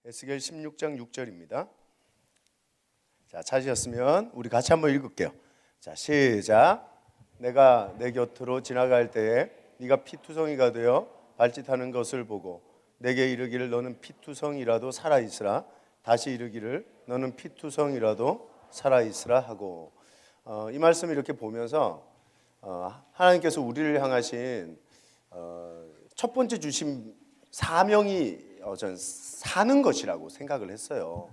에스겔 16장 6절입니다. 자, 찾으셨으면 우리 같이 한번 읽을게요. 자, 시작. 내가 내 곁으로 지나갈 때에 네가 피투성이가 되어 발짓하는 것을 보고 내게 이르기를 너는 피투성이라도 살아있으라. 다시 이르기를 너는 피투성이라도 살아있으라 하고, 이 말씀을 이렇게 보면서 하나님께서 우리를 향하신 첫 번째 주신 사명이 전 사는 것이라고 생각을 했어요.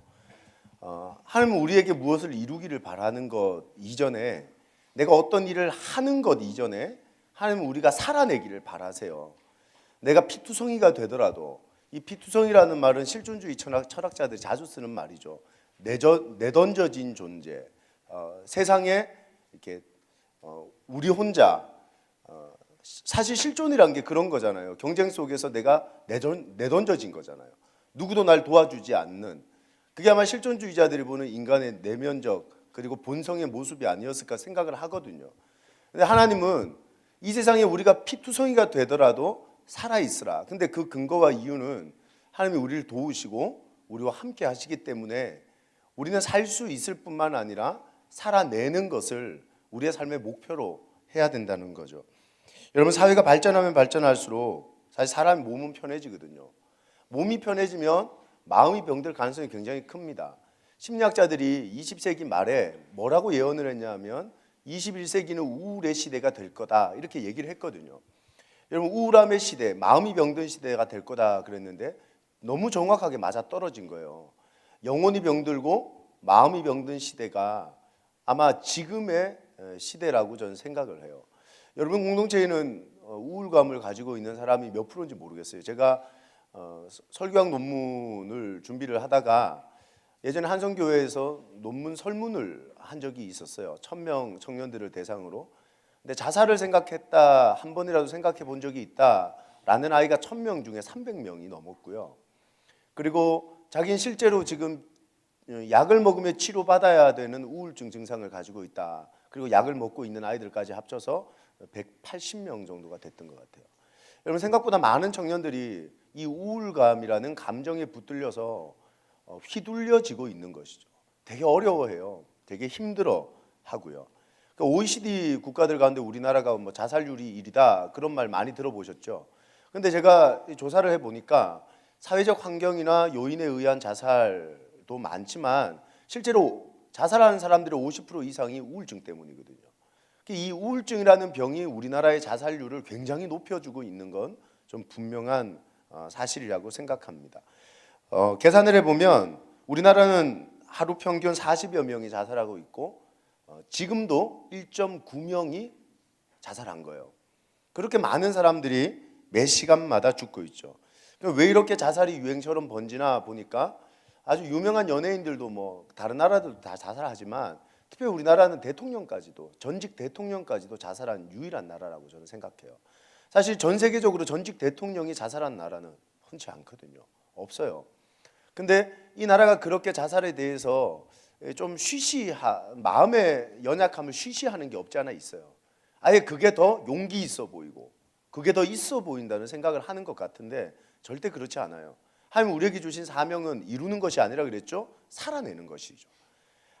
하나님은 우리에게 무엇을 이루기를 바라는 것 이전에, 내가 어떤 일을 하는 것 이전에 하나님은 우리가 살아내기를 바라세요. 내가 피투성이가 되더라도, 이 피투성이라는 말은 실존주의 철학자들이 자주 쓰는 말이죠. 내던져진 존재, 세상에 이렇게 우리 혼자, 사실 실존이란 게 그런 거잖아요. 경쟁 속에서 내가 내던져진 거잖아요. 누구도 날 도와주지 않는, 그게 아마 실존주의자들이 보는 인간의 내면적 그리고 본성의 모습이 아니었을까 생각을 하거든요. 근데 하나님은 이 세상에 우리가 피투성이가 되더라도 살아있으라. 근데 그 근거와 이유는 하나님이 우리를 도우시고 우리와 함께 하시기 때문에 우리는 살 수 있을 뿐만 아니라 살아내는 것을 우리의 삶의 목표로 해야 된다는 거죠. 여러분, 사회가 발전하면 발전할수록 사실 사람의 몸은 편해지거든요. 몸이 편해지면 마음이 병들 가능성이 굉장히 큽니다. 심리학자들이 20세기 말에 뭐라고 예언을 했냐면 21세기는 우울의 시대가 될 거다, 이렇게 얘기를 했거든요. 여러분, 우울함의 시대, 마음이 병든 시대가 될 거다 그랬는데 너무 정확하게 맞아 떨어진 거예요. 영혼이 병들고 마음이 병든 시대가 아마 지금의 시대라고 저는 생각을 해요. 여러분, 공동체에는 우울감을 가지고 있는 사람이 몇 프로인지 모르겠어요. 제가 설교학 논문을 준비를 하다가 예전에 한성교회에서 논문 설문을 한 적이 있었어요. 1000명 청년들을 대상으로. 근데 자살을 생각했다, 한 번이라도 생각해 본 적이 있다라는 아이가 1000명 중에 300명이 넘었고요. 그리고 자기는 실제로 지금 약을 먹으며 치료받아야 되는 우울증 증상을 가지고 있다. 그리고 약을 먹고 있는 아이들까지 합쳐서 180명 정도가 됐던 것 같아요. 여러분, 생각보다 많은 청년들이 이 우울감이라는 감정에 붙들려서 휘둘려지고 있는 것이죠. 되게 어려워해요. 되게 힘들어 하고요. 그러니까 OECD 국가들 가운데 우리나라가 뭐 자살률이 1위다 그런 말 많이 들어보셨죠. 근데 제가 조사를 해보니까 사회적 환경이나 요인에 의한 자살도 많지만 실제로 자살하는 사람들의 50% 이상이 우울증 때문이거든요. 이 우울증이라는 병이 우리나라의 자살률을 굉장히 높여주고 있는 건 좀 분명한 사실이라고 생각합니다. 계산을 해보면 우리나라는 하루 평균 40여 명이 자살하고 있고 지금도 1.9명이 자살한 거예요. 그렇게 많은 사람들이 매 시간마다 죽고 있죠. 왜 이렇게 자살이 유행처럼 번지나 보니까 아주 유명한 연예인들도 뭐 다른 나라들도 다 자살하지만 특별히 우리나라는 대통령까지도, 전직 대통령까지도 자살한 유일한 나라라고 저는 생각해요. 사실 전 세계적으로 전직 대통령이 자살한 나라는 흔치 않거든요. 없어요. 근데 이 나라가 그렇게 자살에 대해서 좀 마음의 연약함을 쉬쉬하는 게 없지 않아 있어요. 아예 그게 더 용기 있어 보이고 그게 더 있어 보인다는 생각을 하는 것 같은데 절대 그렇지 않아요. 하나님 우리에게 주신 사명은 이루는 것이 아니라 그랬죠? 살아내는 것이죠.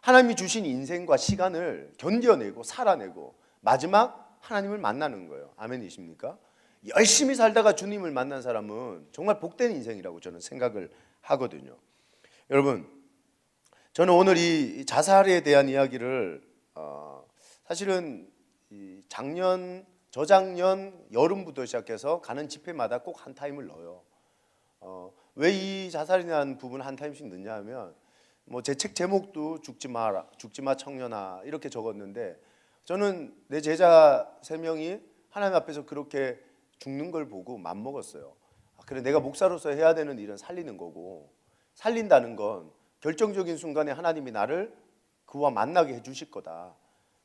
하나님이 주신 인생과 시간을 견뎌내고 살아내고 마지막 하나님을 만나는 거예요. 아멘이십니까? 열심히 살다가 주님을 만난 사람은 정말 복된 인생이라고 저는 생각을 하거든요. 여러분, 저는 오늘 이 자살에 대한 이야기를 사실은 저작년 여름부터 시작해서 가는 집회마다 꼭 한 타임을 넣어요. 왜 이 자살에 대한 부분 한 타임씩 넣냐 하면 뭐 제 책 제목도 죽지 마 청년아 이렇게 적었는데 저는 내 제자 3명이 하나님 앞에서 그렇게 죽는 걸 보고 맘먹었어요. 그래, 내가 목사로서 해야 되는 일은 살리는 거고, 살린다는 건 결정적인 순간에 하나님이 나를 그와 만나게 해주실 거다.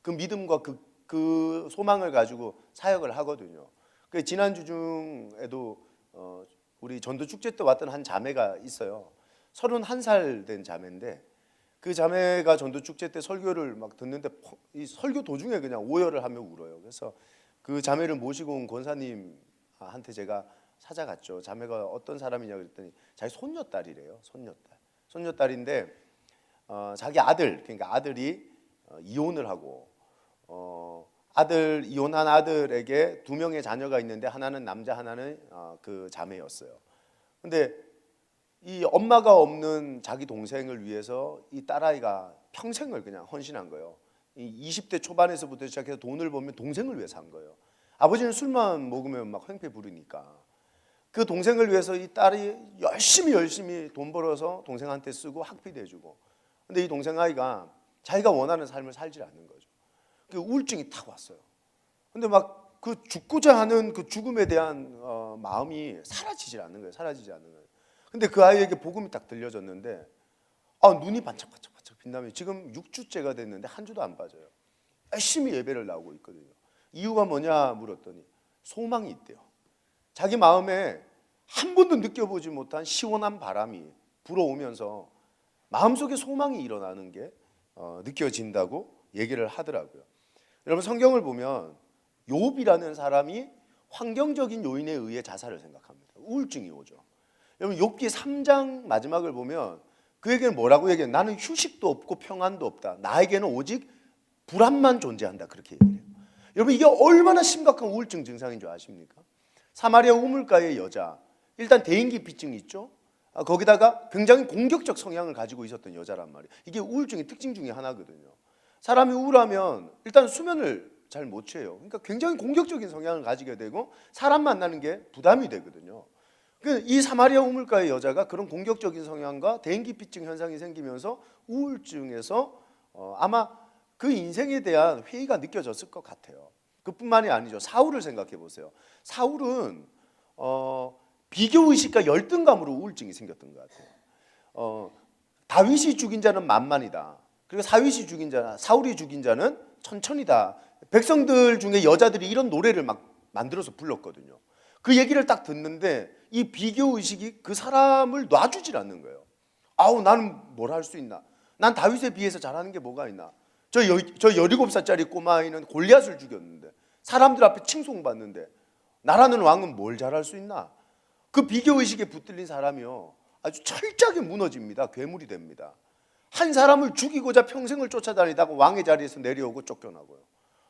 그 믿음과 그 소망을 가지고 사역을 하거든요. 그 지난주 중에도 우리 전도 축제 때 왔던 한 자매가 있어요. 31살 된 자매인데 그 자매가 전도 축제 때 설교를 막 듣는데 이 설교 도중에 그냥 오열을 하며 울어요. 그래서 그 자매를 모시고 온 권사님한테 제가 찾아갔죠. 자매가 어떤 사람이냐 그랬더니 자기 손녀딸이래요. 손녀딸인데 자기 아들, 그러니까 아들이 이혼을 하고 이혼한 아들에게 2명의 자녀가 있는데 하나는 남자, 하나는 그 자매였어요. 근데 이 엄마가 없는 자기 동생을 위해서 이 딸아이가 평생을 그냥 헌신한 거예요. 이 20대 초반에서부터 시작해서 돈을 벌면 동생을 위해서 한 거예요. 아버지는 술만 먹으면 막 횡패 부르니까 그 동생을 위해서 이 딸이 열심히 돈 벌어서 동생한테 쓰고 학비도 해주고. 근데 이 동생 아이가 자기가 원하는 삶을 살지 않는 거죠. 그 우울증이 탁 왔어요. 근데 막 그 죽고자 하는 그 죽음에 대한 마음이 사라지질 않는 거예요. 근데 그 아이에게 복음이 딱 들려졌는데 눈이 반짝반짝 빛나면 지금 6주째가 됐는데 한 주도 안 빠져요. 열심히 예배를 나오고 있거든요. 이유가 뭐냐 물었더니 소망이 있대요. 자기 마음에 한 번도 느껴보지 못한 시원한 바람이 불어오면서 마음속에 소망이 일어나는 게 느껴진다고 얘기를 하더라고요. 여러분 성경을 보면 욥이라는 사람이 환경적인 요인에 의해 자살을 생각합니다. 우울증이 오죠. 여러분 욥기 3장 마지막을 보면 그에게는 뭐라고 얘기해요? 나는 휴식도 없고 평안도 없다. 나에게는 오직 불안만 존재한다. 그렇게 얘기해요. 여러분 이게 얼마나 심각한 우울증 증상인 줄 아십니까? 사마리아 우물가의 여자, 일단 대인기피증이 있죠. 거기다가 굉장히 공격적 성향을 가지고 있었던 여자란 말이에요. 이게 우울증의 특징 중에 하나거든요. 사람이 우울하면 일단 수면을 잘 못 취해요. 그러니까 굉장히 공격적인 성향을 가지게 되고 사람 만나는 게 부담이 되거든요. 이 사마리아 우물가의 여자가 그런 공격적인 성향과 대인기피증 현상이 생기면서 우울증에서 아마 그 인생에 대한 회의가 느껴졌을 것 같아요. 그뿐만이 아니죠. 사울을 생각해 보세요. 사울은 비교의식과 열등감으로 우울증이 생겼던 것 같아요. 다윗이 죽인 자는 만만이다. 그리고 사울이 죽인 자는 천천히다. 백성들 중에 여자들이 이런 노래를 막 만들어서 불렀거든요. 그 얘기를 딱 듣는데 이 비교의식이 그 사람을 놔주질 않는 거예요. 나는 뭘 할 수 있나? 난 다윗에 비해서 잘하는 게 뭐가 있나? 저 17살짜리 꼬마아이는 골리앗을 죽였는데 사람들 앞에 칭송받는데 나라는 왕은 뭘 잘할 수 있나? 그 비교의식에 붙들린 사람이요 아주 철저하게 무너집니다. 괴물이 됩니다. 한 사람을 죽이고자 평생을 쫓아다니다가 왕의 자리에서 내려오고 쫓겨나고요.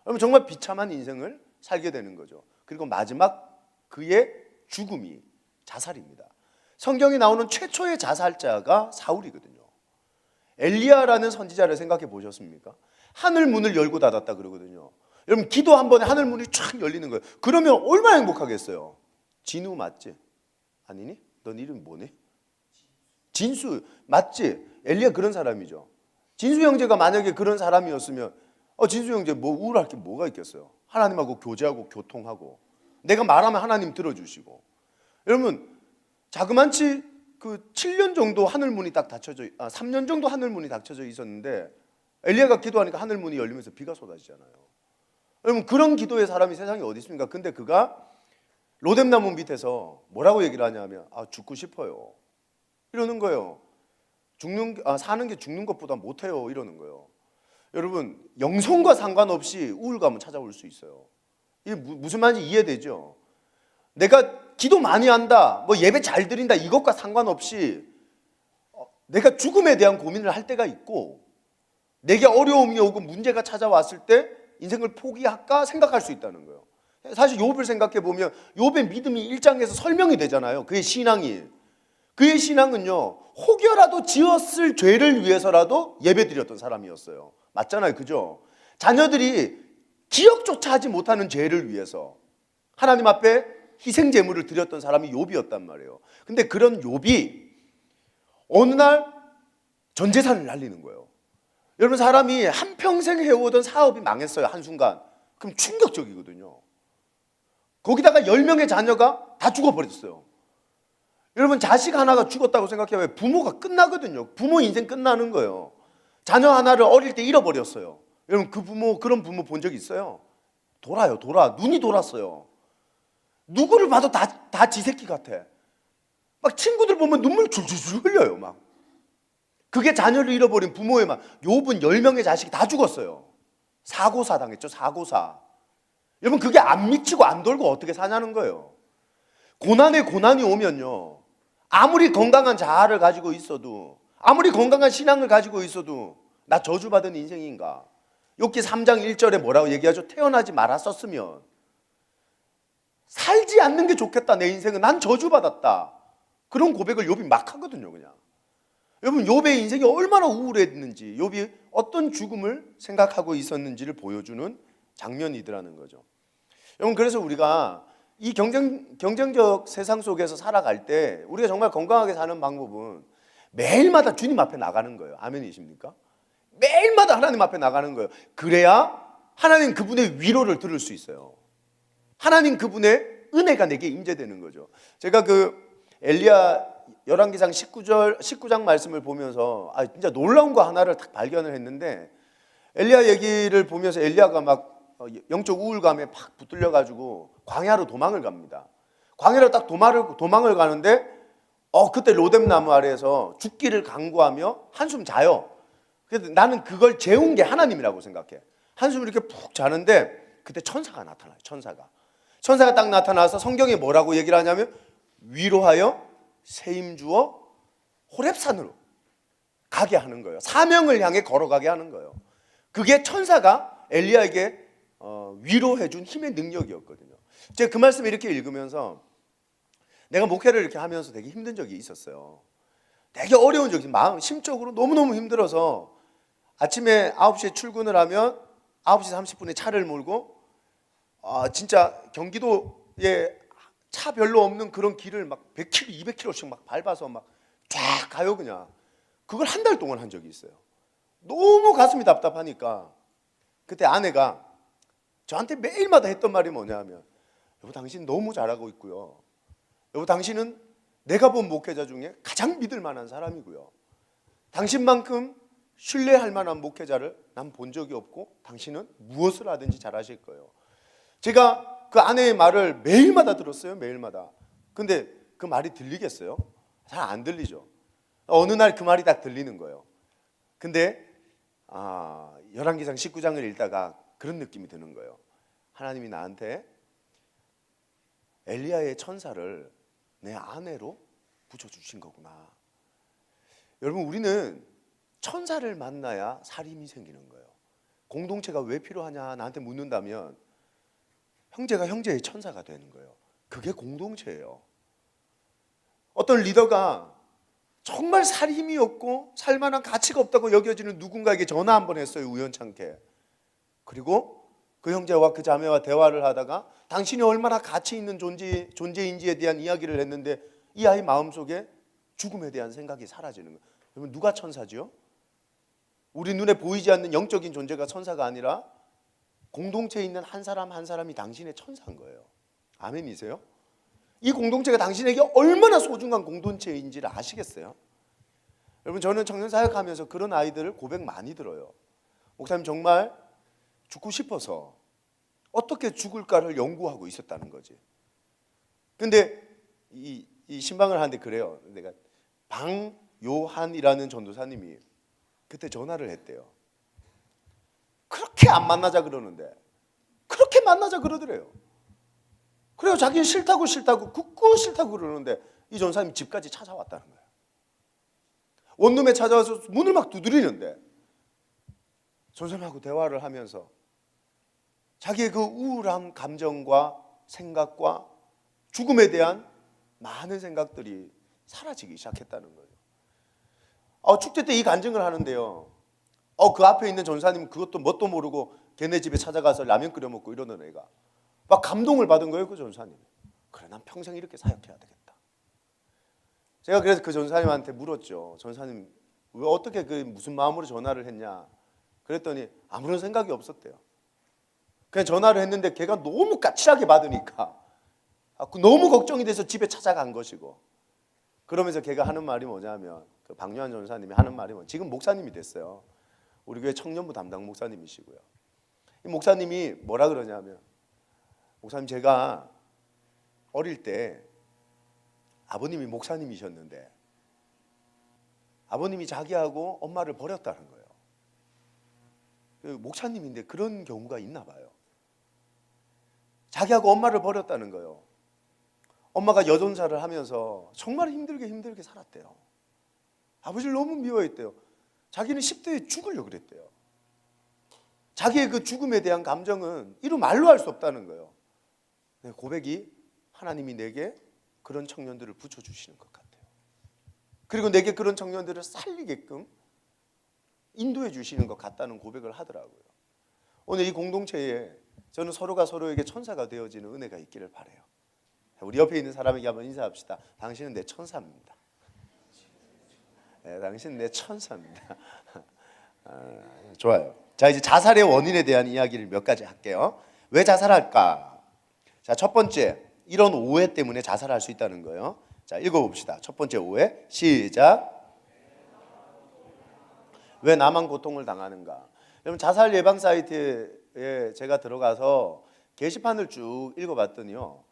그러면 정말 비참한 인생을 살게 되는 거죠. 그리고 마지막 그의 죽음이 자살입니다. 성경에 나오는 최초의 자살자가 사울이거든요. 엘리야라는 선지자를 생각해 보셨습니까? 하늘 문을 열고 닫았다 그러거든요. 여러분 기도 한 번에 하늘 문이 쫙 열리는 거예요. 그러면 얼마나 행복하겠어요. 진우 맞지? 아니니? 넌 이름이 뭐니? 진수 맞지? 엘리야 그런 사람이죠. 진수 형제가 만약에 그런 사람이었으면 진수 형제 뭐 우울할 게 뭐가 있겠어요. 하나님하고 교제하고 교통하고 내가 말하면 하나님 들어주시고. 여러분 자그만치 그 7년 정도 하늘문이 딱 닫혀져 3년 정도 하늘문이 닫혀져 있었는데 엘리야가 기도하니까 하늘문이 열리면서 비가 쏟아지잖아요. 여러분 그런 기도의 사람이 세상에 어디 있습니까? 근데 그가 로뎀나무 밑에서 뭐라고 얘기를 하냐면 죽고 싶어요 이러는 거예요. 사는 게 죽는 것보다 못해요 이러는 거예요. 여러분 영성과 상관없이 우울감은 찾아올 수 있어요. 이게 무슨 말인지 이해되죠? 내가 기도 많이 한다, 뭐 예배 잘 드린다 이것과 상관없이 내가 죽음에 대한 고민을 할 때가 있고 내게 어려움이 오고 문제가 찾아왔을 때 인생을 포기할까 생각할 수 있다는 거예요. 사실 욥을 생각해 보면 욥의 믿음이 1장에서 설명이 되잖아요. 그의 신앙은요 혹여라도 지었을 죄를 위해서라도 예배드렸던 사람이었어요. 맞잖아요, 그죠? 자녀들이 기억조차 하지 못하는 죄를 위해서 하나님 앞에 희생 제물을 드렸던 사람이 욥이었단 말이에요. 근데 그런 욥이 어느 날 전 재산을 날리는 거예요. 여러분 사람이 한평생 해오던 사업이 망했어요, 한순간. 그럼 충격적이거든요. 거기다가 10명의 자녀가 다 죽어버렸어요. 여러분 자식 하나가 죽었다고 생각해봐요. 부모가 끝나거든요. 부모 인생 끝나는 거예요. 자녀 하나를 어릴 때 잃어버렸어요. 여러분 그런 부모 본 적 있어요? 돌아. 눈이 돌았어요. 누구를 봐도 다 지 새끼 같아. 막 친구들 보면 눈물 줄줄줄 흘려요. 막 그게 자녀를 잃어버린 부모의 막. 욥은 10명의 자식이 다 죽었어요. 사고사 당했죠. 사고사. 여러분 그게 안 미치고 안 돌고 어떻게 사냐는 거예요. 고난에 고난이 오면요, 아무리 건강한 자아를 가지고 있어도, 아무리 건강한 신앙을 가지고 있어도 나 저주받은 인생인가? 욥기 3장 1절에 뭐라고 얘기하죠? 태어나지 말았었으면, 살지 않는 게 좋겠다. 내 인생은 난 저주받았다. 그런 고백을 욥이 막 하거든요. 그냥 여러분, 욥의 인생이 얼마나 우울했는지, 욥이 어떤 죽음을 생각하고 있었는지를 보여주는 장면이더라는 거죠. 여러분, 그래서 우리가 이 경쟁적 세상 속에서 살아갈 때 우리가 정말 건강하게 사는 방법은 매일마다 주님 앞에 나가는 거예요. 아멘이십니까? 매일마다 하나님 앞에 나가는 거예요. 그래야 하나님 그분의 위로를 들을 수 있어요. 하나님 그분의 은혜가 내게 임재되는 거죠. 제가 그 엘리야 열왕기상 19장 말씀을 보면서 진짜 놀라운 거 하나를 딱 발견을 했는데, 엘리야 얘기를 보면서 엘리야가 막 영적 우울감에 팍 붙들려 가지고 광야로 도망을 갑니다. 광야로 딱 도망을 가는데 그때 로뎀나무 아래에서 죽기를 간구하며 한숨 자요. 그래서 나는 그걸 재운 게 하나님이라고 생각해. 한숨을 이렇게 푹 자는데 그때 천사가 나타나요. 천사가 딱 나타나서 성경에 뭐라고 얘기를 하냐면, 위로하여 세임 주어 호렙산으로 가게 하는 거예요. 사명을 향해 걸어가게 하는 거예요. 그게 천사가 엘리야에게 위로해 준 힘의 능력이었거든요. 제가 그 말씀을 이렇게 읽으면서, 내가 목회를 이렇게 하면서 되게 힘든 적이 있었어요. 되게 어려운 적이, 마음 심적으로 너무너무 힘들어서 아침에 9시에 출근을 하면 9시 30분에 차를 몰고 진짜 경기도에 차 별로 없는 그런 길을 막 100km, 200km씩 막 밟아서 막 쫙 가요. 그냥 그걸 한 달 동안 한 적이 있어요. 너무 가슴이 답답하니까 그때 아내가 저한테 매일마다 했던 말이 뭐냐면, 여보, 당신 너무 잘하고 있고요. 여보, 당신은 내가 본 목회자 중에 가장 믿을 만한 사람이고요. 당신만큼 신뢰할 만한 목회자를 난 본 적이 없고, 당신은 무엇을 하든지 잘하실 거예요. 제가 그 아내의 말을 매일마다 들었어요. 매일마다. 근데 그 말이 들리겠어요? 잘 안 들리죠. 어느 날 그 말이 딱 들리는 거예요. 근데 열왕기상 19장을 읽다가 그런 느낌이 드는 거예요. 하나님이 나한테 엘리야의 천사를 내 아내로 붙여주신 거구나. 여러분, 우리는 천사를 만나야 살림이 생기는 거예요. 공동체가 왜 필요하냐 나한테 묻는다면, 형제가 형제의 천사가 되는 거예요. 그게 공동체예요. 어떤 리더가 정말 살 힘이 없고 살만한 가치가 없다고 여겨지는 누군가에게 전화 한번 했어요. 우연찮게. 그리고 그 형제와 그 자매와 대화를 하다가 당신이 얼마나 가치 있는 존재인지에 대한 이야기를 했는데, 이 아이 마음속에 죽음에 대한 생각이 사라지는 거예요. 여러분, 누가 천사죠? 우리 눈에 보이지 않는 영적인 존재가 천사가 아니라 공동체에 있는 한 사람 한 사람이 당신의 천사인 거예요. 아멘이세요? 이 공동체가 당신에게 얼마나 소중한 공동체인지를 아시겠어요? 여러분, 저는 청년 사역하면서 그런 아이들을 고백 많이 들어요. 목사님, 정말 죽고 싶어서 어떻게 죽을까를 연구하고 있었다는 거지. 근데 이 신방을 하는데 그래요. 내가 방요한이라는 전도사님이 그때 전화를 했대요. 그렇게 안 만나자 그러는데 그렇게 만나자 그러더래요. 그래요. 자기는 싫다고 굳고 싫다고 그러는데 이 전사님이 집까지 찾아왔다는 거예요. 원룸에 찾아와서 문을 막 두드리는데 전사님하고 대화를 하면서 자기의 그 우울한 감정과 생각과 죽음에 대한 많은 생각들이 사라지기 시작했다는 거예요. 축제 때 이 간증을 하는데요. 그 앞에 있는 전사님 그것도 뭣도 모르고 걔네 집에 찾아가서 라면 끓여 먹고 이러는 애가 막 감동을 받은 거예요. 그 전사님. 그래, 난 평생 이렇게 사역해야 되겠다. 제가 그래서 그 전사님한테 물었죠. 전사님, 왜 어떻게 무슨 마음으로 전화를 했냐? 그랬더니 아무런 생각이 없었대요. 그냥 전화를 했는데 걔가 너무 까칠하게 받으니까 너무 걱정이 돼서 집에 찾아간 것이고, 그러면서 걔가 하는 말이 뭐냐면, 그 박요한 전사님이 하는 말이 지금 목사님이 됐어요. 우리 교회 청년부 담당 목사님이시고요. 이 목사님이 뭐라 그러냐면, 목사님, 제가 어릴 때 아버님이 목사님이셨는데 아버님이 자기하고 엄마를 버렸다는 거예요. 목사님인데 그런 경우가 있나 봐요. 자기하고 엄마를 버렸다는 거예요. 엄마가 여전사를 하면서 정말 힘들게 살았대요. 아버지를 너무 미워했대요. 자기는 10대에 죽으려고 그랬대요. 자기의 그 죽음에 대한 감정은 이루 말로 할 수 없다는 거예요. 고백이 하나님이 내게 그런 청년들을 붙여주시는 것 같아요. 그리고 내게 그런 청년들을 살리게끔 인도해 주시는 것 같다는 고백을 하더라고요. 오늘 이 공동체에 저는 서로가 서로에게 천사가 되어지는 은혜가 있기를 바라요. 우리 옆에 있는 사람에게 한번 인사합시다. 당신은 내 천사입니다. 네, 당신은 내 천사입니다. 좋아요. 자, 이제 자살의 원인에 대한 이야기를 몇 가지 할게요. 왜 자살할까? 자, 첫 번째, 이런 오해 때문에 자살할 수 있다는 거예요. 자, 읽어봅시다. 첫 번째 오해, 시작. 왜 나만 고통을 당하는가? 여러분, 자살 예방 사이트에 제가 들어가서 게시판을 쭉 읽어봤더니요,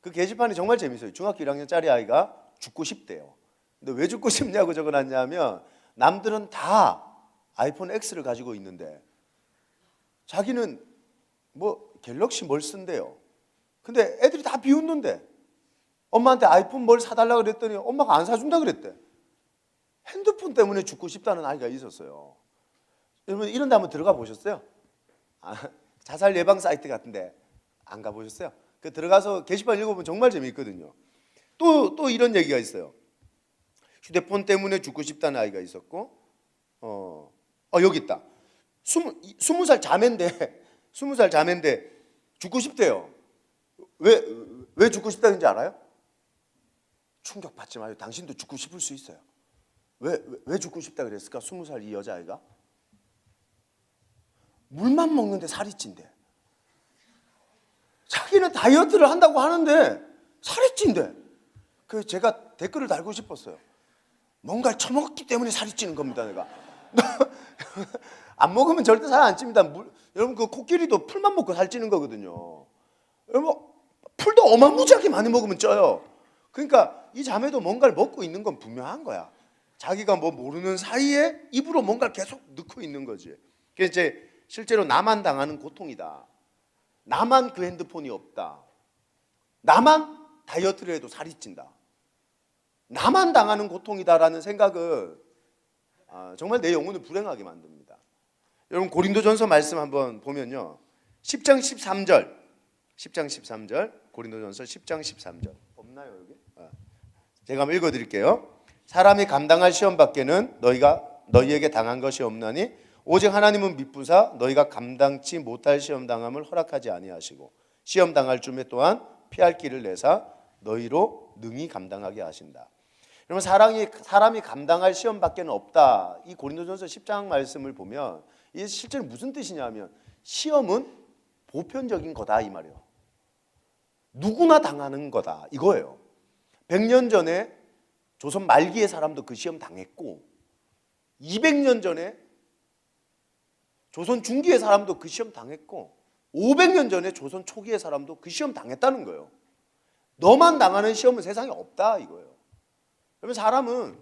그 게시판이 정말 재밌어요. 중학교 1학년짜리 아이가 죽고 싶대요. 근데 왜 죽고 싶냐고 적어놨냐면, 남들은 다 아이폰 X를 가지고 있는데 자기는 뭐 갤럭시 뭘 쓴대요. 근데 애들이 다 비웃는데 엄마한테 아이폰 뭘 사달라고 그랬더니 엄마가 안 사준다 그랬대. 핸드폰 때문에 죽고 싶다는 아이가 있었어요. 여러분, 이런 데 한번 들어가 보셨어요? 자살 예방 사이트 같은데 안 가보셨어요? 그 들어가서 게시판 읽어보면 정말 재미있거든요. 또 이런 얘기가 있어요. 휴대폰 때문에 죽고 싶다는 아이가 있었고, 여기 있다. 20살 자매인데 20살 자매인데 죽고 싶대요. 왜 죽고 싶다는지 알아요? 충격받지 마요. 당신도 죽고 싶을 수 있어요. 왜 죽고 싶다 그랬을까? 20살 이 여자아이가 물만 먹는데 살이 찐대. 자기는 다이어트를 한다고 하는데 살이 찐대. 그래서 제가 댓글을 달고 싶었어요. 뭔가를 처먹기 때문에 살이 찌는 겁니다. 내가 안 먹으면 절대 살 안 찝니다. 여러분, 그 코끼리도 풀만 먹고 살찌는 거거든요. 여러분, 풀도 어마무지하게 많이 먹으면 쪄요. 그러니까 이 자매도 뭔가를 먹고 있는 건 분명한 거야. 자기가 뭐 모르는 사이에 입으로 뭔가를 계속 넣고 있는 거지. 그래서 이제 실제로 나만 당하는 고통이다. 나만 그 핸드폰이 없다. 나만 다이어트를 해도 살이 찐다. 나만 당하는 고통이다라는 생각은 정말 내 영혼을 불행하게 만듭니다. 여러분, 고린도전서 말씀 한번 보면요, 10장 13절 고린도전서 10장 13절 없나요 여기? 제가 한번 읽어드릴게요. 사람이 감당할 시험 밖에는 너희에게 당한 것이 없나니 오직 하나님은 미쁘사 너희가 감당치 못할 시험 당함을 허락하지 아니하시고 시험 당할 쯤에 또한 피할 길을 내사 너희로 능히 감당하게 하신다. 여러분, 사람이 감당할 시험 밖에는 없다. 이 고린도전서 10장 말씀을 보면 이게 실제로 무슨 뜻이냐면, 시험은 보편적인 거다 이 말이에요. 누구나 당하는 거다 이거예요. 100년 전에 조선 말기의 사람도 그 시험 당했고, 200년 전에 조선 중기의 사람도 그 시험 당했고, 500년 전에 조선 초기의 사람도 그 시험 당했다는 거예요. 너만 당하는 시험은 세상에 없다 이거예요. 그러면 사람은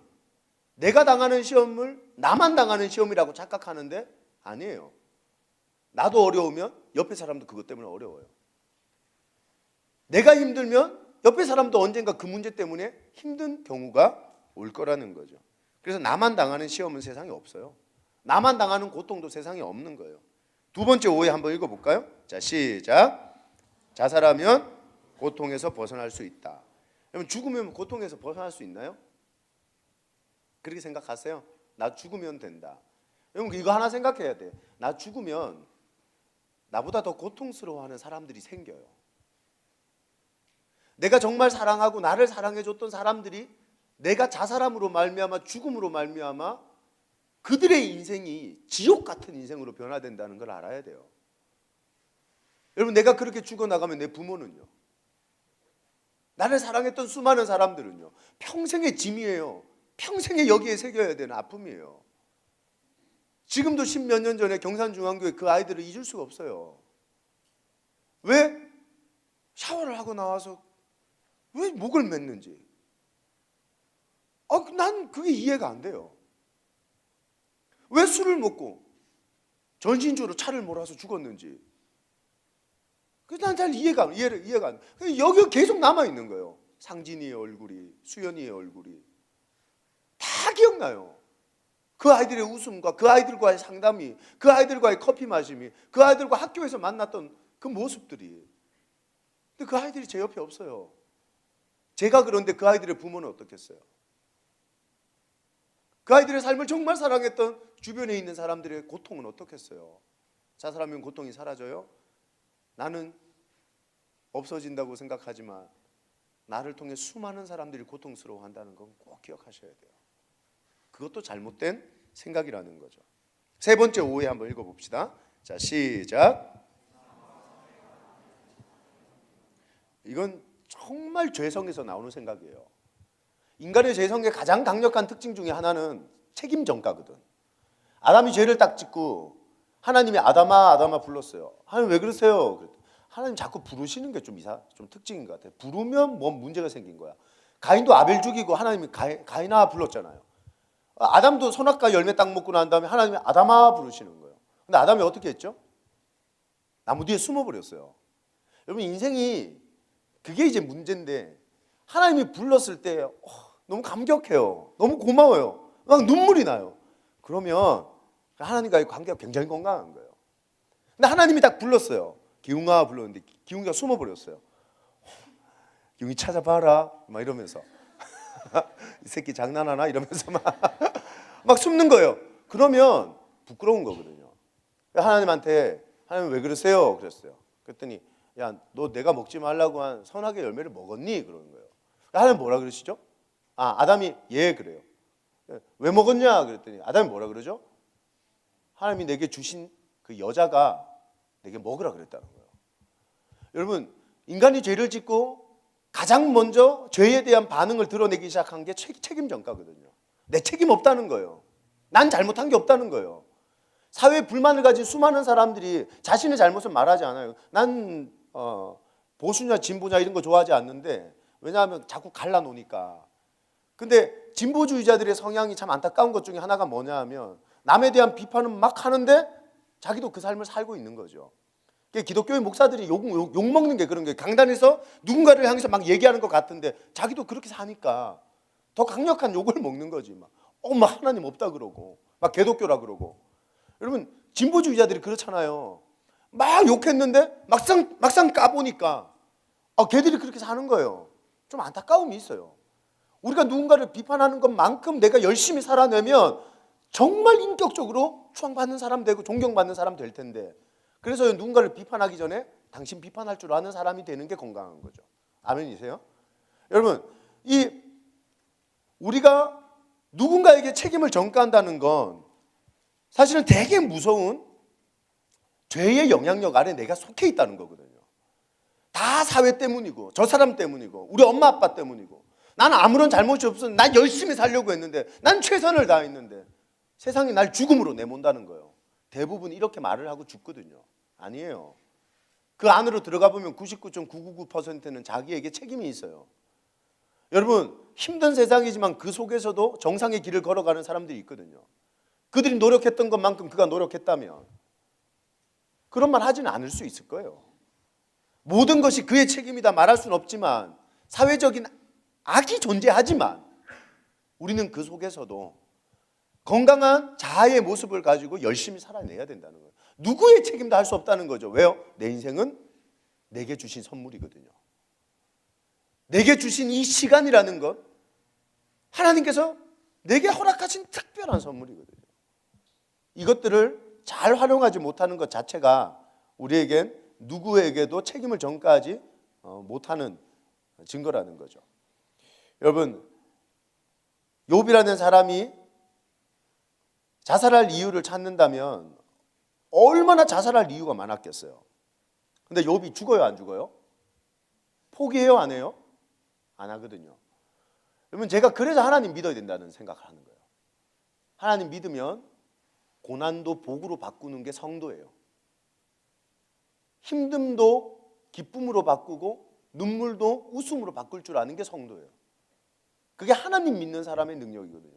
내가 당하는 시험을 나만 당하는 시험이라고 착각하는데 아니에요. 나도 어려우면 옆에 사람도 그것 때문에 어려워요. 내가 힘들면 옆에 사람도 언젠가 그 문제 때문에 힘든 경우가 올 거라는 거죠. 그래서 나만 당하는 시험은 세상에 없어요. 나만 당하는 고통도 세상에 없는 거예요. 두 번째 오해 한번 읽어볼까요? 자, 시작. 자살하면 고통에서 벗어날 수 있다. 여러분, 죽으면 고통에서 벗어날 수 있나요? 그렇게 생각하세요? 나 죽으면 된다. 여러분, 이거 하나 생각해야 돼. 나 죽으면 나보다 더 고통스러워하는 사람들이 생겨요. 내가 정말 사랑하고 나를 사랑해줬던 사람들이 내가 자살함으로 말미암아, 죽음으로 말미암아 그들의 인생이 지옥 같은 인생으로 변화된다는 걸 알아야 돼요. 여러분, 내가 그렇게 죽어나가면 내 부모는요, 나를 사랑했던 수많은 사람들은요, 평생의 짐이에요. 평생에 여기에 새겨야 되는 아픔이에요. 지금도 10몇 년 전에 경산중앙교회 그 아이들을 잊을 수가 없어요. 왜? 샤워를 하고 나와서 왜 목을 맸는지. 난 그게 이해가 안 돼요. 왜 술을 먹고 전신주로 차를 몰아서 죽었는지. 그래서 난 잘 이해가 안 돼. 여기가 계속 남아있는 거예요. 상진이의 얼굴이, 수연이의 얼굴이 다 기억나요. 그 아이들의 웃음과 그 아이들과의 상담이, 그 아이들과의 커피 마심이, 그 아이들과 학교에서 만났던 그 모습들이. 근데 그 아이들이 제 옆에 없어요. 제가 그런데 그 아이들의 부모는 어떻겠어요? 그 아이들의 삶을 정말 사랑했던 주변에 있는 사람들의 고통은 어떻겠어요? 자살하면 고통이 사라져요? 나는 없어진다고 생각하지만 나를 통해 수많은 사람들이 고통스러워한다는 건 꼭 기억하셔야 돼요. 그것도 잘못된 생각이라는 거죠. 세 번째 오해 한번 읽어봅시다. 자, 시작. 이건 정말 죄성에서 나오는 생각이에요. 인간의 죄성의 가장 강력한 특징 중에 하나는 책임 전가거든. 아담이 죄를 딱 짓고 하나님이 아담아 아담아 불렀어요. 하나님 왜 그러세요? 하나님 자꾸 부르시는 게 좀 특징인 것 같아요. 부르면 뭐 문제가 생긴 거야. 가인도 아벨 죽이고 하나님이 가인아 불렀잖아요. 아담도 선악과 열매 딱 먹고 난 다음에 하나님이 아담아 부르시는 거예요. 근데 아담이 어떻게 했죠? 나무 뒤에 숨어버렸어요. 여러분 인생이 그게 이제 문제인데, 하나님이 불렀을 때 너무 감격해요. 너무 고마워요. 막 눈물이 나요. 그러면 하나님과의 관계가 굉장히 건강한 거예요. 근데 하나님이 딱 불렀어요. 기웅아 불렀는데 기웅이가 숨어버렸어요. 기웅이 찾아봐라 막 이러면서 이 새끼 장난하나 이러면서 막 숨는 거예요. 그러면 부끄러운 거거든요. 하나님한테 하나님 왜 그러세요? 그랬어요. 그랬더니 야, 너 내가 먹지 말라고 한 선악의 열매를 먹었니? 그러는 거예요. 하나님 뭐라 그러시죠? 아담이 예 그래요. 왜 먹었냐? 그랬더니 아담이 뭐라 그러죠? 하나님이 내게 주신 그 여자가 내게 먹으라 그랬다는 거예요. 여러분 인간이 죄를 짓고 가장 먼저 죄에 대한 반응을 드러내기 시작한 게 책임 전가거든요. 내 책임 없다는 거예요. 난 잘못한 게 없다는 거예요. 사회에 불만을 가진 수많은 사람들이 자신의 잘못을 말하지 않아요. 난 보수냐 진보냐 이런 거 좋아하지 않는데, 왜냐하면 자꾸 갈라놓으니까. 근데 진보주의자들의 성향이 참 안타까운 것 중에 하나가 뭐냐 하면 남에 대한 비판은 막 하는데 자기도 그 삶을 살고 있는 거죠. 기독교의 목사들이 욕먹는 게 그런 거예요. 강단에서 누군가를 향해서 막 얘기하는 것 같은데 자기도 그렇게 사니까 더 강력한 욕을 먹는 거지. 막 하나님 없다 그러고 막 개독교라 그러고. 여러분 진보주의자들이 그렇잖아요. 막 욕했는데 막상 까보니까 걔들이 그렇게 사는 거예요. 좀 안타까움이 있어요. 우리가 누군가를 비판하는 것만큼 내가 열심히 살아내면 정말 인격적으로 추앙받는 사람 되고 존경받는 사람 될 텐데, 그래서 누군가를 비판하기 전에 당신 비판할 줄 아는 사람이 되는 게 건강한 거죠. 아멘이세요? 여러분 우리가 누군가에게 책임을 전가한다는 건 사실은 되게 무서운 죄의 영향력 아래 내가 속해 있다는 거거든요. 다 사회 때문이고 저 사람 때문이고 우리 엄마 아빠 때문이고, 나는 아무런 잘못이 없었는데 난 열심히 살려고 했는데 난 최선을 다했는데 세상이 날 죽음으로 내몬다는 거예요. 대부분 이렇게 말을 하고 죽거든요. 아니에요. 그 안으로 들어가 보면 99.999%는 자기에게 책임이 있어요. 여러분 힘든 세상이지만 그 속에서도 정상의 길을 걸어가는 사람들이 있거든요. 그들이 노력했던 것만큼 그가 노력했다면 그런 말 하지는 않을 수 있을 거예요. 모든 것이 그의 책임이다 말할 수는 없지만, 사회적인 악이 존재하지만 우리는 그 속에서도 건강한 자아의 모습을 가지고 열심히 살아내야 된다는 거예요. 누구의 책임도 할 수 없다는 거죠. 왜요? 내 인생은 내게 주신 선물이거든요. 내게 주신 이 시간이라는 것, 하나님께서 내게 허락하신 특별한 선물이거든요. 이것들을 잘 활용하지 못하는 것 자체가 우리에겐 누구에게도 책임을 전가하지 못하는 증거라는 거죠. 여러분 욥이라는 사람이 자살할 이유를 찾는다면 얼마나 자살할 이유가 많았겠어요. 근데 욥이 죽어요 안 죽어요? 포기해요 안 해요? 안 하거든요. 여러분 제가 그래서 하나님 믿어야 된다는 생각을 하는 거예요. 하나님 믿으면 고난도 복으로 바꾸는 게 성도예요. 힘듦도 기쁨으로 바꾸고 눈물도 웃음으로 바꿀 줄 아는 게 성도예요. 그게 하나님 믿는 사람의 능력이거든요.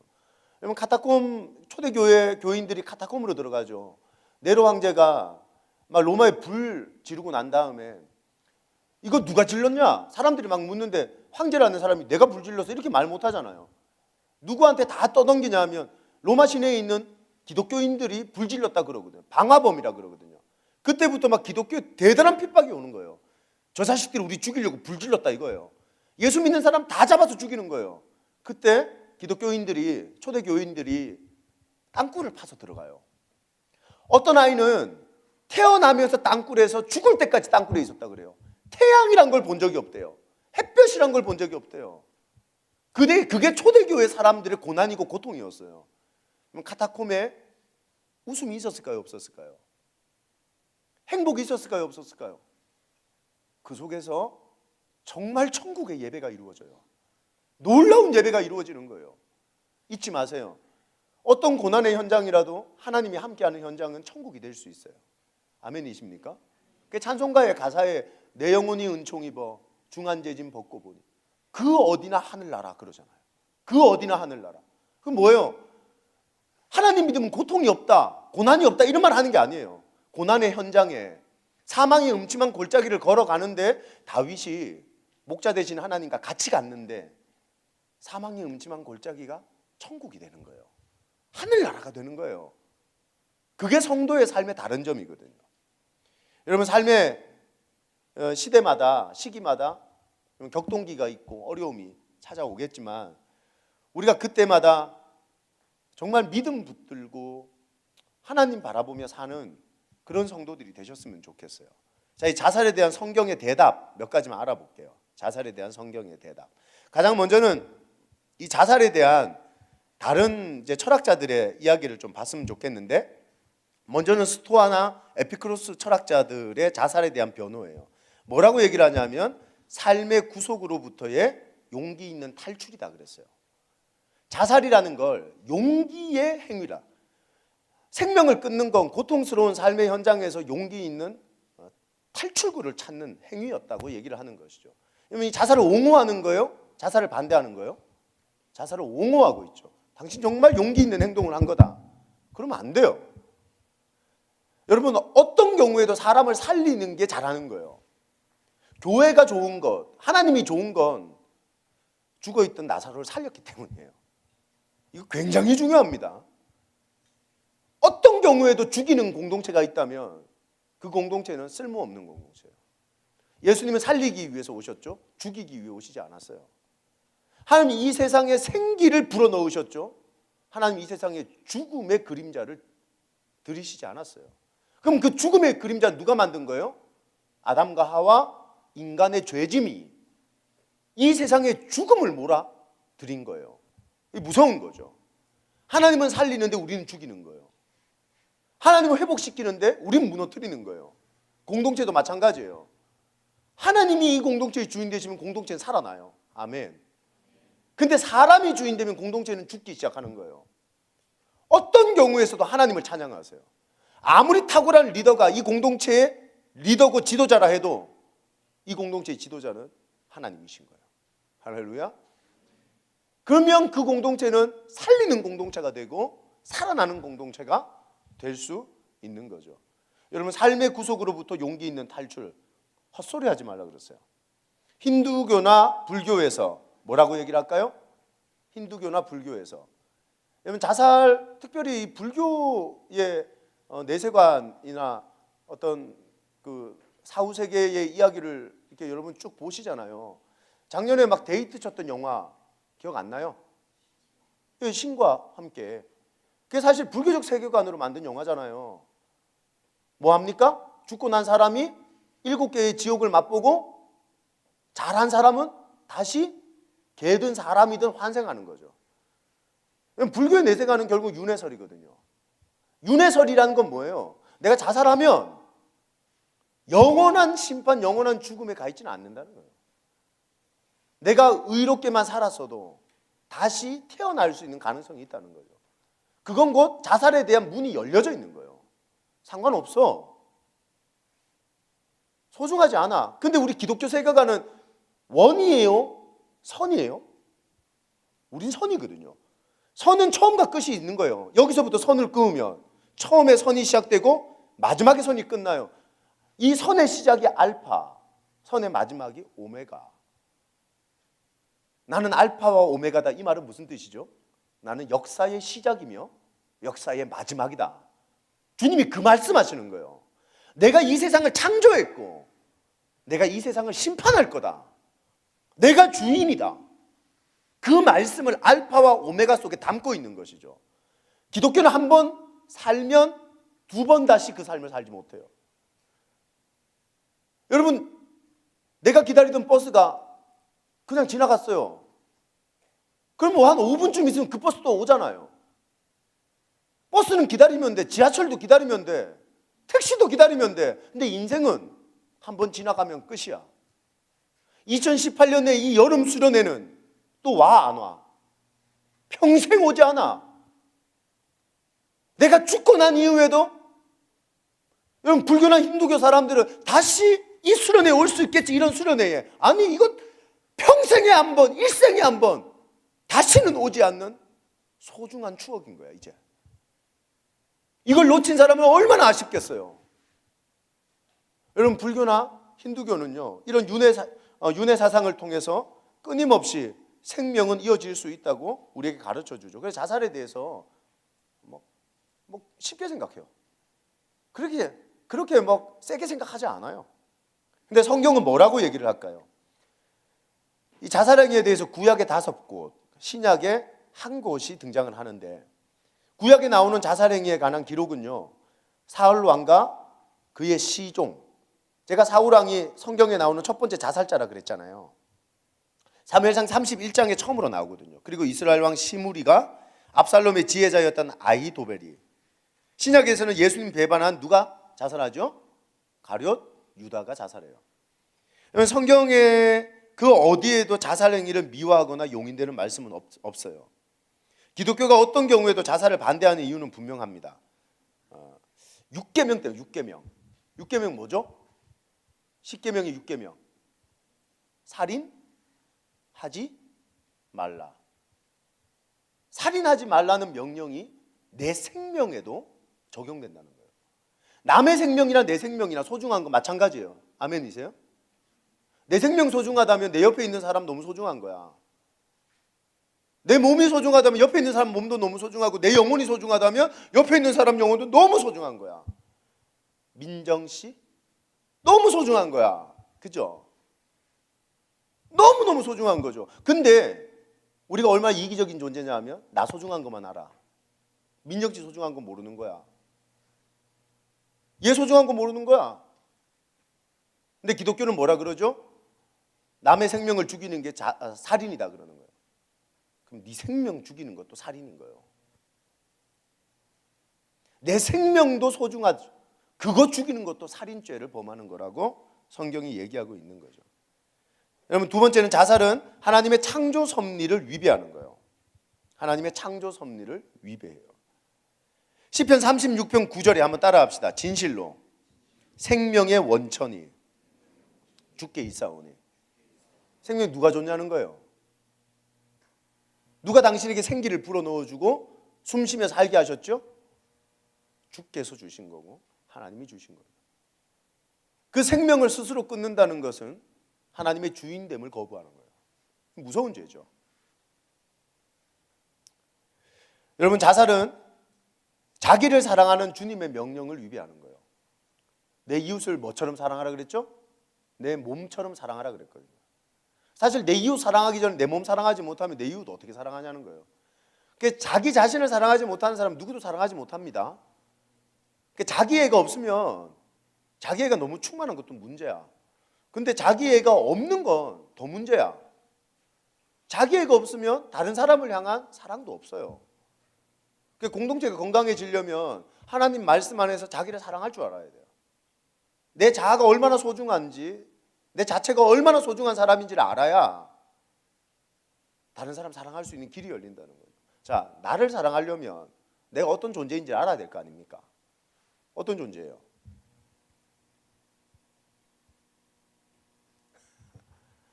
여러분 카타콤 초대교회 교인들이 카타콤으로 들어가죠. 네로 황제가 막 로마에 불 지르고 난 다음에 이거 누가 질렀냐? 사람들이 막 묻는데 황제라는 사람이 내가 불질러서 이렇게 말 못하잖아요. 누구한테 다 떠넘기냐 하면 로마 시내에 있는 기독교인들이 불질렀다 그러거든요. 방화범이라 그러거든요. 그때부터 막 기독교에 대단한 핍박이 오는 거예요. 저 자식들이 우리 죽이려고 불질렀다 이거예요. 예수 믿는 사람 다 잡아서 죽이는 거예요. 그때 기독교인들이, 초대교인들이 땅굴을 파서 들어가요. 어떤 아이는 태어나면서 땅굴에서 죽을 때까지 땅굴에 있었다 그래요. 태양이란 걸 본 적이 없대요. 햇볕이란 걸 본 적이 없대요. 그게 초대교회 사람들의 고난이고 고통이었어요. 그럼 카타콤에 웃음이 있었을까요? 없었을까요? 행복이 있었을까요? 없었을까요? 그 속에서 정말 천국의 예배가 이루어져요. 놀라운 예배가 이루어지는 거예요. 잊지 마세요. 어떤 고난의 현장이라도 하나님이 함께하는 현장은 천국이 될 수 있어요. 아멘이십니까? 그 찬송가의 가사에 내 영혼이 은총 입어 중한재진 벗고 보니 그 어디나 하늘나라 그러잖아요. 그 어디나 하늘나라. 그 뭐예요? 하나님 믿으면 고통이 없다, 고난이 없다 이런 말 하는 게 아니에요. 고난의 현장에 사망의 음침한 골짜기를 걸어가는데 다윗이 목자 되신 하나님과 같이 갔는데 사망의 음침한 골짜기가 천국이 되는 거예요. 하늘나라가 되는 거예요. 그게 성도의 삶의 다른 점이거든요. 여러분 삶의 시대마다 시기마다 격동기가 있고 어려움이 찾아오겠지만 우리가 그때마다 정말 믿음 붙들고 하나님 바라보며 사는 그런 성도들이 되셨으면 좋겠어요. 자, 이 자살에 대한 성경의 대답 몇 가지만 알아볼게요. 자살에 대한 성경의 대답. 가장 먼저는 이 자살에 대한 다른 이제 철학자들의 이야기를 좀 봤으면 좋겠는데, 먼저는 스토아나 에피크로스 철학자들의 자살에 대한 변호예요. 뭐라고 얘기를 하냐면 삶의 구속으로부터의 용기 있는 탈출이다 그랬어요. 자살이라는 걸 용기의 행위라. 생명을 끊는 건 고통스러운 삶의 현장에서 용기 있는 탈출구를 찾는 행위였다고 얘기를 하는 것이죠. 그러면 이 자살을 옹호하는 거예요? 자살을 반대하는 거예요? 자살을 옹호하고 있죠. 당신 정말 용기 있는 행동을 한 거다. 그러면 안 돼요. 여러분 어떤 경우에도 사람을 살리는 게 잘하는 거예요. 교회가 좋은 것, 하나님이 좋은 건 죽어있던 나사로를 살렸기 때문이에요. 이거 굉장히 중요합니다. 어떤 경우에도 죽이는 공동체가 있다면 그 공동체는 쓸모없는 공동체예요. 예수님은 살리기 위해서 오셨죠. 죽이기 위해 오시지 않았어요. 하나님 이 세상에 생기를 불어넣으셨죠. 하나님 이 세상에 죽음의 그림자를 들이시지 않았어요. 그럼 그 죽음의 그림자 누가 만든 거예요? 아담과 하와 인간의 죄짐이 이 세상에 죽음을 몰아들인 거예요. 이게 무서운 거죠. 하나님은 살리는데 우리는 죽이는 거예요. 하나님은 회복시키는데 우리는 무너뜨리는 거예요. 공동체도 마찬가지예요. 하나님이 이 공동체의 주인 되시면 공동체는 살아나요. 아멘. 근데 사람이 주인 되면 공동체는 죽기 시작하는 거예요. 어떤 경우에서도 하나님을 찬양하세요. 아무리 탁월한 리더가 이 공동체의 리더고 지도자라 해도 이 공동체의 지도자는 하나님이신 거예요. 할렐루야. 그러면 그 공동체는 살리는 공동체가 되고 살아나는 공동체가 될 수 있는 거죠. 여러분 삶의 구속으로부터 용기 있는 탈출, 헛소리 하지 말라 그랬어요. 힌두교나 불교에서 뭐라고 얘기를 할까요? 힌두교나 불교에서 여러분 자살, 특별히 불교의 내세관이나 어떤 그 사후세계의 이야기를 이렇게 여러분 쭉 보시잖아요. 작년에 막 데이트 쳤던 영화 기억 안 나요? 신과 함께. 그게 사실 불교적 세계관으로 만든 영화잖아요. 뭐 합니까? 죽고 난 사람이 7개의 지옥을 맛보고 잘한 사람은 다시 개든 사람이든 환생하는 거죠. 불교의 내세관은 결국 윤회설이거든요. 윤회설이라는 건 뭐예요? 내가 자살하면 영원한 심판, 영원한 죽음에 가 있지는 않는다는 거예요. 내가 의롭게만 살았어도 다시 태어날 수 있는 가능성이 있다는 거죠. 그건 곧 자살에 대한 문이 열려져 있는 거예요. 상관없어. 소중하지 않아. 근데 우리 기독교 세계관은 원이에요? 선이에요? 우린 선이거든요. 선은 처음과 끝이 있는 거예요. 여기서부터 선을 그으면 처음에 선이 시작되고 마지막에 선이 끝나요. 이 선의 시작이 알파, 선의 마지막이 오메가. 나는 알파와 오메가다. 이 말은 무슨 뜻이죠? 나는 역사의 시작이며 역사의 마지막이다. 주님이 그 말씀하시는 거예요. 내가 이 세상을 창조했고 내가 이 세상을 심판할 거다. 내가 주인이다. 그 말씀을 알파와 오메가 속에 담고 있는 것이죠. 기독교는 한 번 살면 두 번 다시 그 삶을 살지 못해요. 여러분, 내가 기다리던 버스가 그냥 지나갔어요. 그럼 뭐 한 5분쯤 있으면 그 버스 또 오잖아요. 버스는 기다리면 돼. 지하철도 기다리면 돼. 택시도 기다리면 돼. 근데 인생은 한 번 지나가면 끝이야. 2018년에 이 여름 수련회는 또 와, 안 와? 평생 오지 않아. 내가 죽고 난 이후에도 여러분, 불교나 힌두교 사람들은 다시 이 수련회에 올 수 있겠지, 이런 수련회에. 아니, 이거 평생에 한 번, 일생에 한 번 다시는 오지 않는 소중한 추억인 거야, 이제. 이걸 놓친 사람은 얼마나 아쉽겠어요. 여러분, 불교나 힌두교는요, 이런 윤회 사상을 통해서 끊임없이 생명은 이어질 수 있다고 우리에게 가르쳐 주죠. 그래서 자살에 대해서 뭐 쉽게 생각해요. 그렇게 세게 생각하지 않아요. 근데 성경은 뭐라고 얘기를 할까요? 이 자살행위에 대해서 구약에 5곳, 신약에 1곳이 등장을 하는데, 구약에 나오는 자살행위에 관한 기록은요, 사울 왕과 그의 시종. 제가 사울 왕이 성경에 나오는 첫 번째 자살자라 그랬잖아요. 사무엘상 31장에 처음으로 나오거든요. 그리고 이스라엘 왕 시므리가 압살롬의 지혜자였던 아히도벨이. 신약에서는 예수님 배반한 누가 자살하죠? 가룟 유다가 자살해요. 성경에 그 어디에도 자살 행위를 미화하거나 용인되는 말씀은 없어요. 기독교가 어떤 경우에도 자살을 반대하는 이유는 분명합니다. 6계명 때문에. 6계명 뭐죠? 10계명이 6계명. 살인하지 말라. 살인하지 말라는 명령이 내 생명에도 적용된다는 거예요. 남의 생명이나 내 생명이나 소중한 건 마찬가지예요. 아멘이세요? 내 생명 소중하다면 내 옆에 있는 사람 너무 소중한 거야. 내 몸이 소중하다면 옆에 있는 사람 몸도 너무 소중하고, 내 영혼이 소중하다면 옆에 있는 사람 영혼도 너무 소중한 거야. 민정 씨 너무 소중한 거야. 그죠? 너무너무 소중한 거죠. 근데 우리가 얼마나 이기적인 존재냐 하면 나 소중한 것만 알아. 민정 씨 소중한 거 모르는 거야. 얘 소중한 거 모르는 거야. 근데 기독교는 뭐라 그러죠? 남의 생명을 죽이는 게 살인이다 그러는 거예요. 그럼 네 생명 죽이는 것도 살인인 거예요. 내 생명도 소중하죠. 그거 죽이는 것도 살인죄를 범하는 거라고 성경이 얘기하고 있는 거죠. 여러분, 두 번째는 자살은 하나님의 창조 섭리를 위배하는 거예요. 하나님의 창조 섭리를 위배해요. 시편 36편 9절에 한번 따라합시다. 진실로 생명의 원천이 주께 있사오니. 생명이 누가 줬냐는 거예요. 누가 당신에게 생기를 불어넣어주고 숨쉬며 살게 하셨죠? 주께서 주신 거고 하나님이 주신 거예요. 그 생명을 스스로 끊는다는 것은 하나님의 주인됨을 거부하는 거예요. 무서운 죄죠. 여러분, 자살은 자기를 사랑하는 주님의 명령을 위배하는 거예요. 내 이웃을 뭐처럼 사랑하라 그랬죠? 내 몸처럼 사랑하라 그랬거든요. 사실 내 이웃 사랑하기 전에 내 몸 사랑하지 못하면 내 이웃 어떻게 사랑하냐는 거예요. 그러니까 자기 자신을 사랑하지 못하는 사람 누구도 사랑하지 못합니다. 그러니까 자기 애가 없으면 자기 애가 너무 충만한 것도 문제야. 근데 자기 애가 없는 건 더 문제야. 자기 애가 없으면 다른 사람을 향한 사랑도 없어요. 그러니까 공동체가 건강해지려면 하나님 말씀 안에서 자기를 사랑할 줄 알아야 돼요. 내 자아가 얼마나 소중한지, 내 자체가 얼마나 소중한 사람인지를 알아야 다른 사람 사랑할 수 있는 길이 열린다는 거예요. 자, 나를 사랑하려면 내가 어떤 존재인지 알아야 될 거 아닙니까? 어떤 존재예요?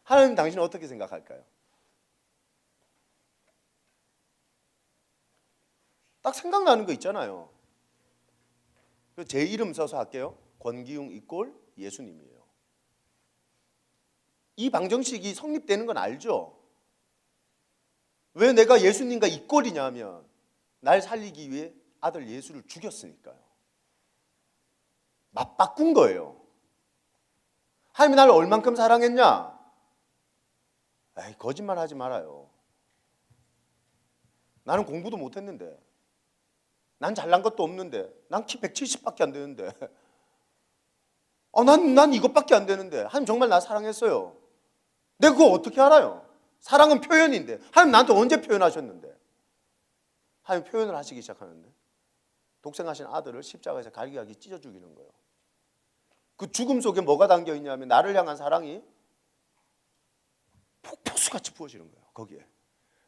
하나님, 당신은 어떻게 생각할까요? 딱 생각나는 거 있잖아요. 제 이름 써서 할게요. 권기웅 이꼴 예수님이에요. 이 방정식이 성립되는 건 알죠? 왜 내가 예수님과 이 꼴이냐 하면 날 살리기 위해 아들 예수를 죽였으니까요. 맞바꾼 거예요. 하나님이 나를 얼만큼 사랑했냐? 에이, 거짓말 하지 말아요. 나는 공부도 못했는데, 난 잘난 것도 없는데, 난 키 170밖에 안 되는데, 난 이것밖에 안 되는데 하나님 정말 나 사랑했어요. 내가 그거 어떻게 알아요? 사랑은 표현인데 하나님 나한테 언제 표현하셨는데? 하나님 표현을 하시기 시작하는데 독생하신 아들을 십자가에서 갈기갈기 찢어 죽이는 거예요. 그 죽음 속에 뭐가 담겨 있냐면 나를 향한 사랑이 폭포수같이 부어지는 거예요. 거기에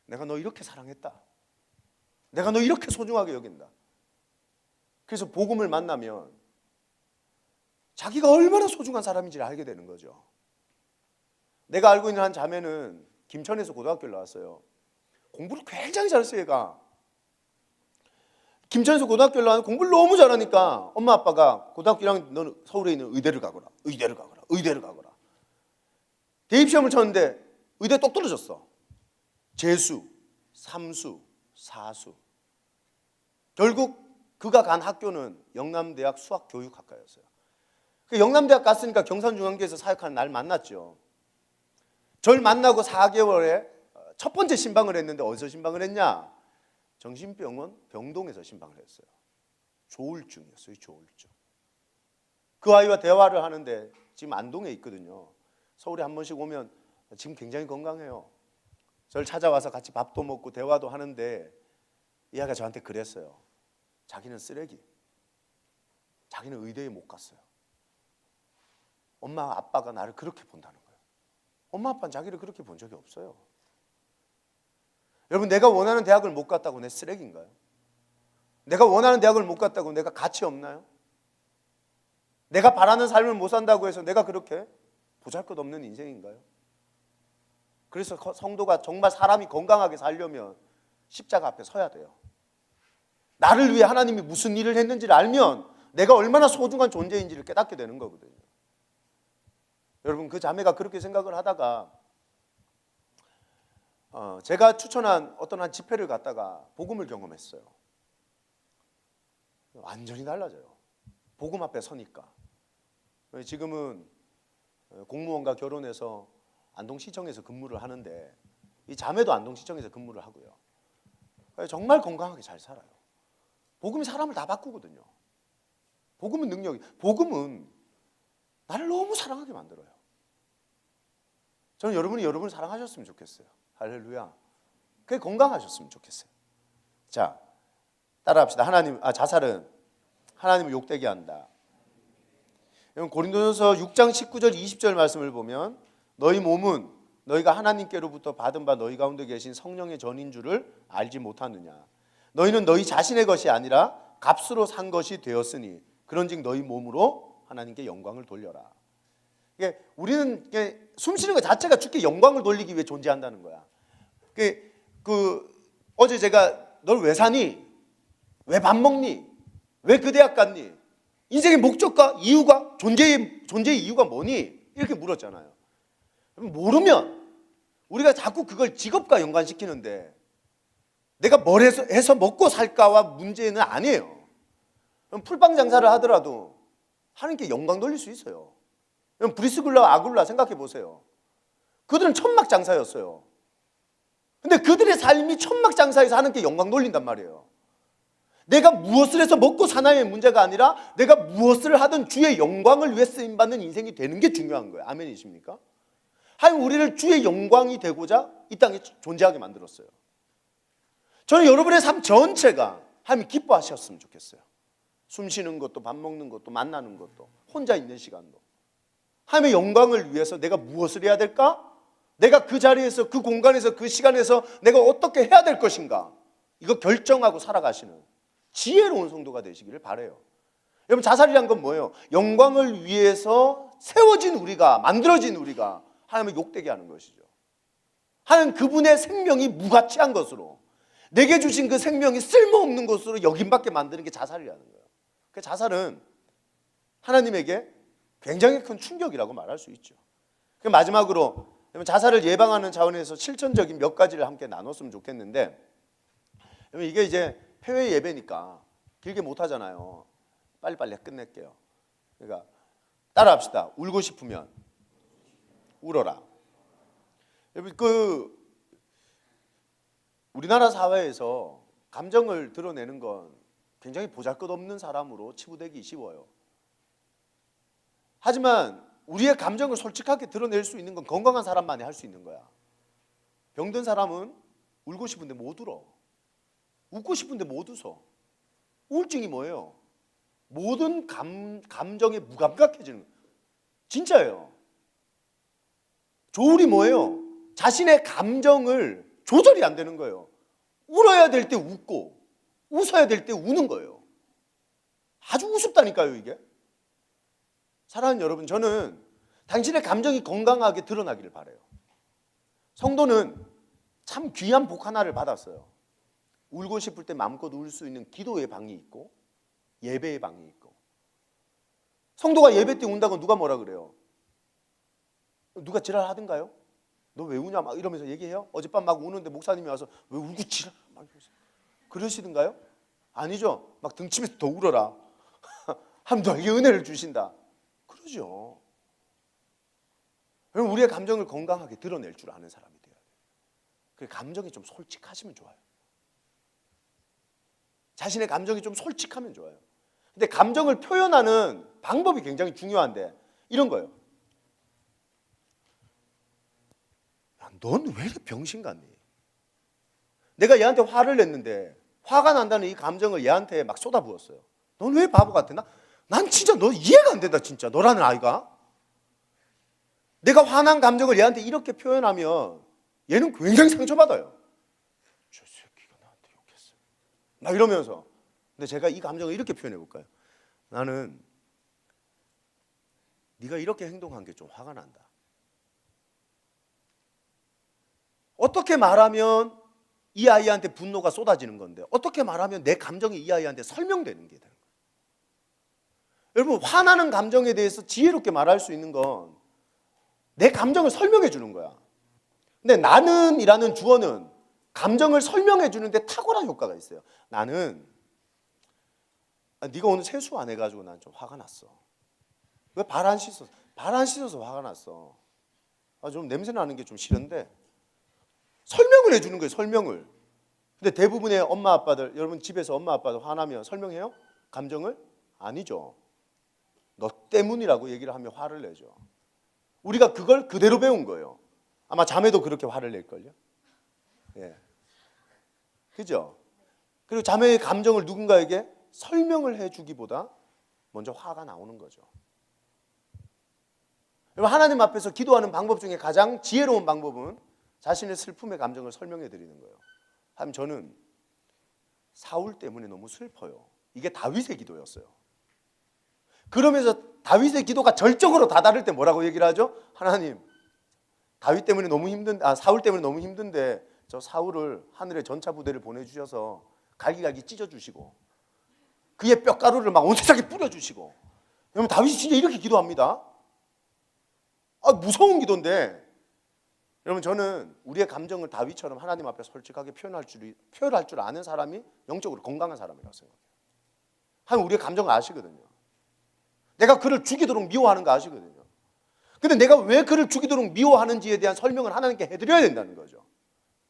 내가 너 이렇게 사랑했다, 내가 너 이렇게 소중하게 여긴다. 그래서 복음을 만나면 자기가 얼마나 소중한 사람인지를 알게 되는 거죠. 내가 알고 있는 한 자매는 김천에서 고등학교를 나왔어요. 공부를 굉장히 잘했어요. 얘가 김천에서 고등학교를 나왔는데 공부를 너무 잘하니까 엄마 아빠가 고등학교 1학년 너는 서울에 있는 의대를 가거라, 의대를 가거라, 의대를 가거라. 대입시험을 쳤는데 의대 똑 떨어졌어. 재수, 삼수, 사수. 결국 그가 간 학교는 영남대학 수학교육학과였어요. 그 영남대학 갔으니까 경산중앙교에서 사역하는 날 만났죠. 절 만나고 4개월에 첫 번째 신방을 했는데 어디서 신방을 했냐? 정신병원 병동에서 신방을 했어요. 조울증이었어요. 조울증. 그 아이와 대화를 하는데 지금 안동에 있거든요. 서울에 한 번씩 오면 지금 굉장히 건강해요. 저를 찾아와서 같이 밥도 먹고 대화도 하는데 이 아이가 저한테 그랬어요. 자기는 쓰레기. 자기는 의대에 못 갔어요. 엄마 아빠가 나를 그렇게 본다는 거예요. 엄마 아빠는 자기를 그렇게 본 적이 없어요. 여러분, 내가 원하는 대학을 못 갔다고 내 쓰레기인가요? 내가 원하는 대학을 못 갔다고 내가 가치 없나요? 내가 바라는 삶을 못 산다고 해서 내가 그렇게 보잘것없는 인생인가요? 그래서 성도가 정말 사람이 건강하게 살려면 십자가 앞에 서야 돼요. 나를 위해 하나님이 무슨 일을 했는지를 알면 내가 얼마나 소중한 존재인지를 깨닫게 되는 거거든요. 여러분, 그 자매가 그렇게 생각을 하다가 제가 추천한 어떤 한 집회를 갔다가 복음을 경험했어요. 완전히 달라져요. 복음 앞에 서니까. 지금은 공무원과 결혼해서 안동시청에서 근무를 하는데 이 자매도 안동시청에서 근무를 하고요. 정말 건강하게 잘 살아요. 복음이 사람을 다 바꾸거든요. 복음은 능력이, 복음은 나를 너무 사랑하게 만들어요. 저는 여러분이 여러분을 사랑하셨으면 좋겠어요. 할렐루야. 그게 건강하셨으면 좋겠어요. 자, 따라합시다. 자살은 하나님을 욕되게 한다. 여러분, 고린도전서 6장 19절 20절 말씀을 보면 너희 몸은 너희가 하나님께로부터 받은 바 너희 가운데 계신 성령의 전인 줄을 알지 못하느냐. 너희는 너희 자신의 것이 아니라 값으로 산 것이 되었으니 그런즉 너희 몸으로 하나님께 영광을 돌려라. 이게 우리는 숨 쉬는 것 자체가 주께 영광을 돌리기 위해 존재한다는 거야. 어제 제가 널 왜 사니? 왜 밥 먹니? 왜 그 대학 갔니? 인생의 목적과 이유가 존재의 이유가 뭐니? 이렇게 물었잖아요. 모르면 우리가 자꾸 그걸 직업과 연관시키는데 내가 뭘 해서 먹고 살까와 문제는 아니에요. 풀빵 장사를 하더라도 하나님께 영광 돌릴 수 있어요. 브리스굴라와 아굴라 생각해 보세요. 그들은 천막 장사였어요. 근데 그들의 삶이 천막 장사에서 하나님께 영광 돌린단 말이에요. 내가 무엇을 해서 먹고 사나의 문제가 아니라 내가 무엇을 하든 주의 영광을 위해 쓰임받는 인생이 되는 게 중요한 거예요. 아멘이십니까? 하나님 우리를 주의 영광이 되고자 이 땅에 존재하게 만들었어요. 저는 여러분의 삶 전체가 하나님 기뻐하셨으면 좋겠어요. 숨 쉬는 것도 밥 먹는 것도 만나는 것도 혼자 있는 시간도 하나님의 영광을 위해서 내가 무엇을 해야 될까? 내가 그 자리에서 그 공간에서 그 시간에서 내가 어떻게 해야 될 것인가? 이거 결정하고 살아가시는 지혜로운 성도가 되시기를 바라요. 여러분, 자살이란 건 뭐예요? 영광을 위해서 세워진 우리가, 만들어진 우리가 하나님을 욕되게 하는 것이죠. 하나님 그분의 생명이 무가치한 것으로 내게 주신 그 생명이 쓸모없는 것으로 여김받게 만드는 게 자살이라는 거예요. 자살은 하나님에게 굉장히 큰 충격이라고 말할 수 있죠. 그 마지막으로 자살을 예방하는 차원에서 실천적인 몇 가지를 함께 나눴으면 좋겠는데, 이게 이제 폐회 예배니까 길게 못 하잖아요. 빨리빨리 끝낼게요. 그러니까 따라합시다. 울고 싶으면 울어라. 그 우리나라 사회에서 감정을 드러내는 건 굉장히 보잘것없는 사람으로 치부되기 쉬워요. 하지만 우리의 감정을 솔직하게 드러낼 수 있는 건 건강한 사람만이 할 수 있는 거야. 병든 사람은 울고 싶은데 못 울어. 웃고 싶은데 못 웃어. 우울증이 뭐예요? 모든 감정에 무감각해지는 거예요. 진짜예요. 조울이 뭐예요? 자신의 감정을 조절이 안 되는 거예요. 울어야 될 때 웃고 웃어야 될 때 우는 거예요. 아주 우습다니까요, 이게. 사랑하는 여러분, 저는 당신의 감정이 건강하게 드러나기를 바라요. 성도는 참 귀한 복 하나를 받았어요. 울고 싶을 때 마음껏 울 수 있는 기도의 방이 있고 예배의 방이 있고. 성도가 예배 때 운다고 누가 뭐라 그래요? 누가 지랄하던가요? 너 왜 우냐? 막 이러면서 얘기해요? 어젯밤 막 우는데 목사님이 와서 왜 울고 지랄? 막 그러시던가요? 아니죠. 막 등치면서 더 울어라. 하면 너에게 은혜를 주신다. 그러죠. 그럼 우리의 감정을 건강하게 드러낼 줄 아는 사람이 돼야 돼요. 그 감정이 좀 솔직하시면 좋아요. 자신의 감정이 좀 솔직하면 좋아요. 근데 감정을 표현하는 방법이 굉장히 중요한데 이런 거예요. 넌 왜 이렇게 병신 같니? 내가 얘한테 화를 냈는데 화가 난다는 이 감정을 얘한테 막 쏟아부었어요. 넌 왜 바보 같아? 난 진짜 너 이해가 안 된다. 진짜 너라는 아이가. 내가 화난 감정을 얘한테 이렇게 표현하면 얘는 굉장히 상처받아요. 저 새끼가 나한테 욕했어. 막 이러면서. 근데 제가 이 감정을 이렇게 표현해 볼까요? 나는 네가 이렇게 행동한 게 좀 화가 난다. 어떻게 말하면 이 아이한테 분노가 쏟아지는 건데 어떻게 말하면 내 감정이 이 아이한테 설명되는 게 되는 거예요. 여러분, 화나는 감정에 대해서 지혜롭게 말할 수 있는 건 내 감정을 설명해 주는 거야. 근데 나는이라는 주어는 감정을 설명해 주는데 탁월한 효과가 있어요. 나는 네가 오늘 세수 안 해가지고 난 좀 화가 났어. 왜 발 안 씻었어? 발 안 씻어서 화가 났어. 좀 냄새 나는 게 좀 싫은데 설명을 해주는 거예요. 설명을. 근데 대부분의 엄마 아빠들, 여러분 집에서 엄마 아빠들 화나면 설명해요? 감정을? 아니죠. 너 때문이라고 얘기를 하면 화를 내죠. 우리가 그걸 그대로 배운 거예요. 아마 자매도 그렇게 화를 낼걸요. 예. 그죠? 그리고 자매의 감정을 누군가에게 설명을 해주기보다 먼저 화가 나오는 거죠. 하나님 앞에서 기도하는 방법 중에 가장 지혜로운 방법은 자신의 슬픔의 감정을 설명해 드리는 거예요. 하면 저는 사울 때문에 너무 슬퍼요. 이게 다윗의 기도였어요. 그러면서 다윗의 기도가 절정으로 다다를 때 뭐라고 얘기를 하죠? 하나님, 다윗 때문에 너무 사울 때문에 너무 힘든데 저 사울을 하늘의 전차 부대를 보내주셔서 갈기갈기 찢어주시고 그의 뼈가루를 막 온 세상에 뿌려주시고. 여러분, 다윗이 진짜 이렇게 기도합니다. 무서운 기도인데, 여러분, 저는 우리의 감정을 다윗처럼 하나님 앞에 솔직하게 표현할 줄 아는 사람이 영적으로 건강한 사람이라고 생각해요. 하나님 우리의 감정을 아시거든요. 내가 그를 죽이도록 미워하는 거 아시거든요. 근데 내가 왜 그를 죽이도록 미워하는지에 대한 설명을 하나님께 해드려야 된다는 거죠.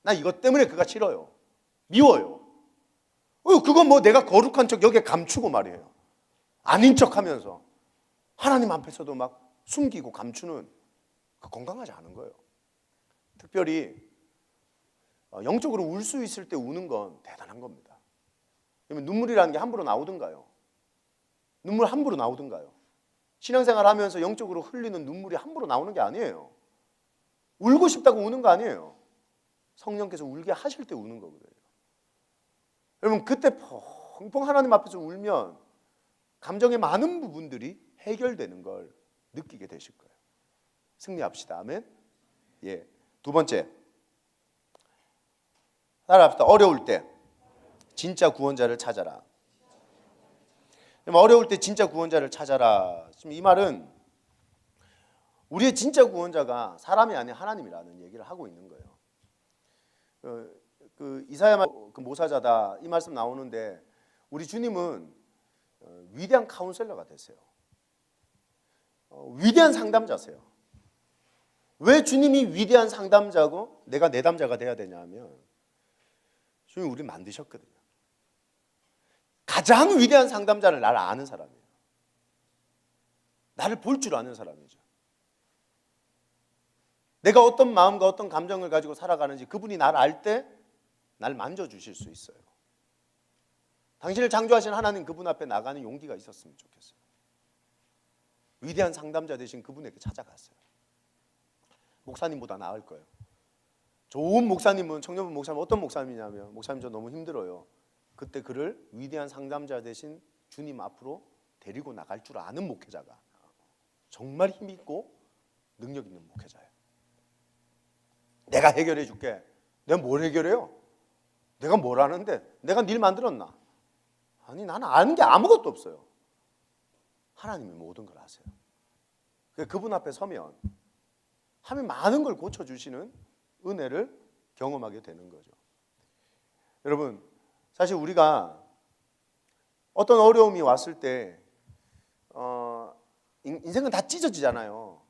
나 이것 때문에 그가 싫어요. 미워요. 그건 뭐 내가 거룩한 척 여기에 감추고 말이에요. 아닌 척 하면서 하나님 앞에서도 막 숨기고 감추는 그 건강하지 않은 거예요. 특별히 영적으로 울 수 있을 때 우는 건 대단한 겁니다. 눈물이라는 게 함부로 나오던가요? 눈물 함부로 나오던가요? 신앙생활 하면서 영적으로 흘리는 눈물이 함부로 나오는 게 아니에요. 울고 싶다고 우는 거 아니에요. 성령께서 울게 하실 때 우는 거거든요. 여러분, 그때 펑펑 하나님 앞에서 울면 감정의 많은 부분들이 해결되는 걸 느끼게 되실 거예요. 승리합시다. 아멘. 예. 두 번째, 따라합시다. 어려울 때 진짜 구원자를 찾아라. 어려울 때 진짜 구원자를 찾아라. 지금 이 말은 우리의 진짜 구원자가 사람이 아닌 하나님이라는 얘기를 하고 있는 거예요. 그 이사야 그 모사자다 이 말씀 나오는데 우리 주님은 위대한 카운셀러가 되세요. 위대한 상담자세요. 왜 주님이 위대한 상담자고 내가 내담자가 돼야 되냐면 주님이 우리를 만드셨거든요. 가장 위대한 상담자는 나를 아는 사람이에요. 나를 볼 줄 아는 사람이죠. 내가 어떤 마음과 어떤 감정을 가지고 살아가는지 그분이 나를 알 때 나를 만져주실 수 있어요. 당신을 창조하신 하나님 그분 앞에 나가는 용기가 있었으면 좋겠어요. 위대한 상담자 되신 그분에게 찾아갔어요. 목사님보다 나을 거예요. 좋은 목사님은 청년부 목사님 어떤 목사님이냐면 목사님 저 너무 힘들어요. 그때 그를 위대한 상담자 되신 주님 앞으로 데리고 나갈 줄 아는 목회자가 정말 힘있고 능력 있는 목회자예요. 내가 해결해 줄게. 내가 뭘 해결해요? 내가 뭘 아는데? 내가 일 만들었나? 아니 나는 아는 게 아무것도 없어요. 하나님이 모든 걸 아세요. 그분 앞에 서면 하면 많은 걸 고쳐주시는 은혜를 경험하게 되는 거죠. 여러분 사실 우리가 어떤 어려움이 왔을 때 인생은 다 찢어지잖아요.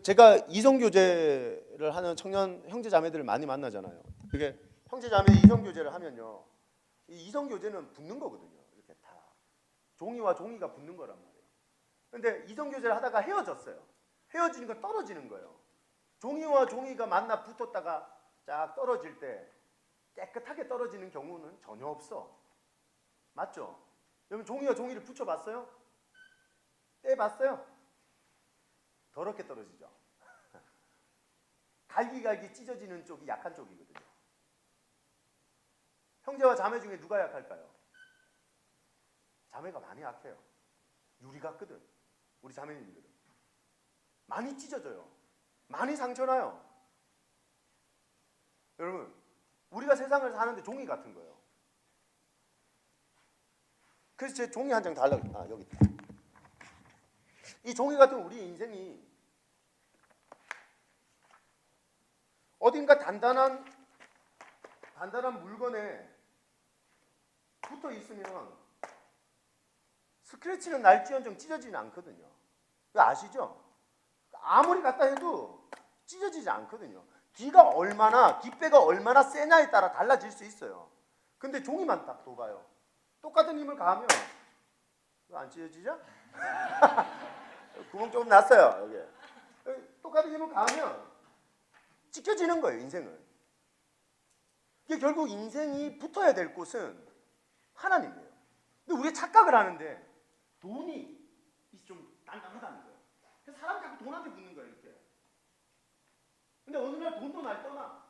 제가 이성교제를 하는 청년 형제자매들을 많이 만나잖아요. 그게 형제자매 이성교제를 하면요, 이 이성교제는 붙는 거거든요. 이렇게 다 종이와 종이가 붙는 거란 말이에요. 근데 이성교제를 하다가 헤어졌어요. 헤어지니까 떨어지는 거예요. 종이와 종이가 만나 붙었다가 쫙 떨어질 때 깨끗하게 떨어지는 경우는 전혀 없어. 맞죠? 여러분 종이와 종이를 붙여봤어요? 떼봤어요? 더럽게 떨어지죠. 갈기갈기 찢어지는 쪽이 약한 쪽이거든요. 형제와 자매 중에 누가 약할까요? 자매가 많이 약해요. 유리 같거든. 우리 자매님들은 많이 찢어져요. 많이 상처나요. 여러분 우리가 세상을 사는데 종이 같은 거예요. 그래서 제 종이 한 장 달라고. 여기 있다. 이 종이 같은 우리 인생이 어딘가 단단한 물건에 붙어 있으면 스크래치는 날지언정 찢어지지 않거든요. 그거 아시죠? 아무리 갖다 해도 찢어지지 않거든요. 깃배가 얼마나 세냐에 따라 달라질 수 있어요. 근데 종이만 딱 둬봐요. 똑같은 힘을 가하면 안 찢어지죠? 구멍 조금 났어요. 여기. 똑같은 힘을 가하면 찢겨지는 거예요. 인생은. 이게 결국 인생이 붙어야 될 곳은 하나님이에요. 근데 우리가 착각을 하는데 돈이 좀 단단하다는 거예요. 그래서 사람이 자꾸 돈한테 붙는 거예요. 이렇게. 근데 어느 날 돈도 날 떠나.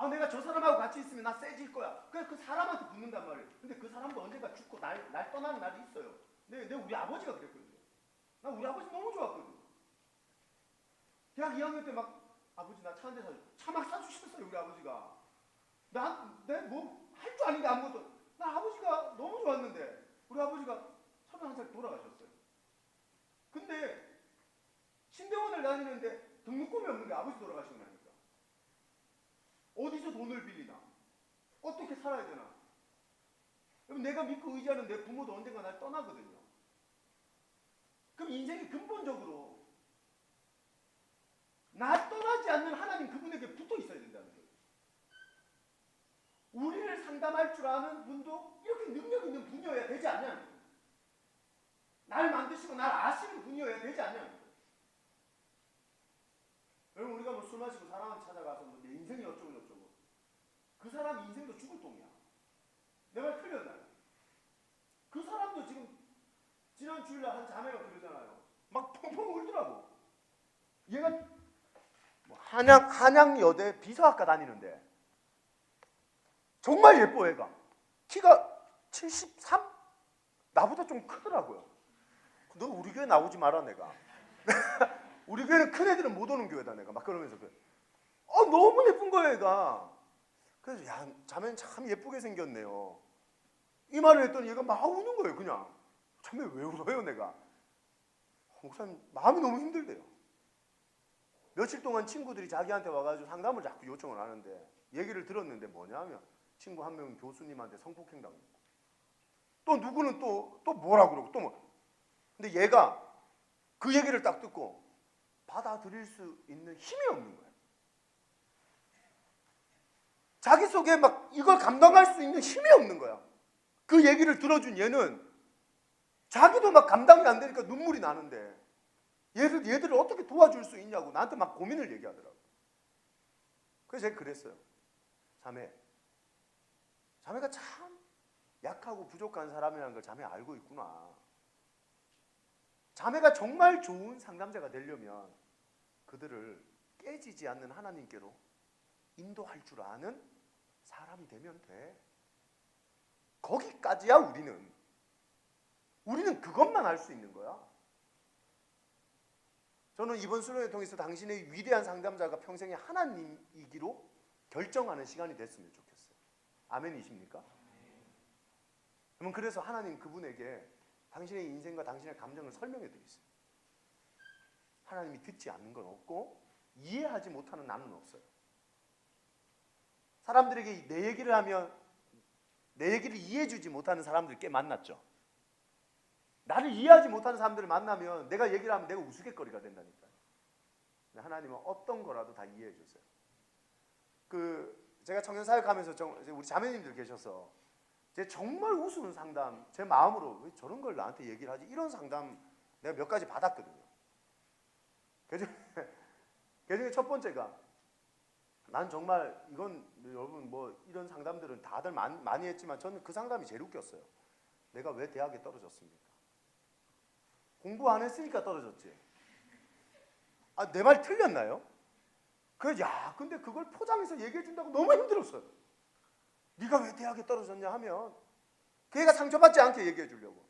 내가 저 사람하고 같이 있으면 나 세질 거야. 그래서 그 사람한테 붙는단 말이에요. 근데 그 사람도 언젠가 죽고 날 떠나는 날이 있어요. 근데 우리 아버지가 그랬거든요. 나 우리 아버지 너무 좋았거든. 대학 2학년 때 막 아버지 나 차 한 대 사줘. 차 막 사주셨어요. 우리 아버지가. 내 뭐 할 줄 아는 게 아무것도. 나 아버지가 너무 좋았는데 우리 아버지가 31살 돌아가셨어요. 근데 신대원을 다니는데 등록금이 없는 게 아버지 돌아가시고 나니까 어디서 돈을 빌리나? 어떻게 살아야 되나? 그럼 내가 믿고 의지하는 내 부모도 언젠가 날 떠나거든요. 그럼 인생이 근본적으로 나 떠나지 않는 하나님 그분에게 붙어 있어야 된다는 거예요. 우리를 상담할 줄 아는 분도 이렇게 능력 있는 분이어야 되지 않냐는 거예요. 날 만드시고 날 아시는 분이어야 되지 않냐는 거예요. 여러분 우리가 뭐 술 마시고 사람한테 찾아가서 뭐 내 인생이 어쩌고 저쩌고 그 사람 인생도 죽을 똥이야. 내 말 틀렸나요? 그 사람도 지금 지난 주일날 한 자매가 그러잖아요. 막 펑펑 울더라고. 얘가 뭐 한양여대 비서학과 다니는데 정말 예뻐. 애가 키가 73? 나보다 좀 크더라고요. 너 우리 교회 나오지 마라 내가. 우리 교회는 큰 애들은 못 오는 교회다 내가 막 그러면서 너무 예쁜 거예요 애가. 그래서 야 자매는 참 예쁘게 생겼네요. 이 말을 했더니 얘가 막 우는 거예요. 그냥 자매 왜 울어요 내가. 목사님 마음이 너무 힘들대요. 며칠 동안 친구들이 자기한테 와가지고 상담을 자꾸 요청을 하는데 얘기를 들었는데 뭐냐면 친구 한 명은 교수님한테 성폭행 당했고 또 누구는 또 뭐라 그러고 또 뭐. 근데 얘가 그 얘기를 딱 듣고 받아들일 수 있는 힘이 없는 거예요. 자기 속에 막 이걸 감당할 수 있는 힘이 없는 거야. 그 얘기를 들어준 얘는 자기도 막 감당이 안 되니까 눈물이 나는데 얘들을 어떻게 도와줄 수 있냐고 나한테 막 고민을 얘기하더라고. 그래서 제가 그랬어요. 자매가 참 약하고 부족한 사람이라는 걸 자매가 알고 있구나. 자매가 정말 좋은 상담자가 되려면 그들을 깨지지 않는 하나님께로 인도할 줄 아는 사람이 되면 돼. 거기까지야 우리는 그것만 할 수 있는 거야. 저는 이번 수련회 통해서 당신의 위대한 상담자가 평생의 하나님이기로 결정하는 시간이 됐으면 좋겠어요. 아멘이십니까? 그러면 그래서 하나님 그분에게 당신의 인생과 당신의 감정을 설명해 드리세요. 하나님이 듣지 않는 건 없고 이해하지 못하는 나는 없어요. 사람들에게 내 얘기를 하면 내 얘기를 이해해 주지 못하는 사람들 꽤 만났죠. 나를 이해하지 못하는 사람들을 만나면 내가 얘기를 하면 내가 우스갯거리가 된다니까요. 하나님은 어떤 거라도 다 이해해 주세요. 제가 청년사역하면서 우리 자매님들 계셔서 제가 정말 우스운 상담, 제 마음으로 왜 저런 걸 나한테 얘기를 하지? 이런 상담 내가 몇 가지 받았거든요. 그중에 첫 번째가 난 정말 이건 여러분 뭐 이런 상담들은 다들 많이 했지만 저는 그 상담이 제일 웃겼어요. 내가 왜 대학에 떨어졌습니까? 공부 안 했으니까 떨어졌지. 내 말 틀렸나요? 근데 그걸 포장해서 얘기해 준다고 너무 힘들었어요. 네가 왜 대학에 떨어졌냐 하면 그 애가 상처받지 않게 얘기해 주려고.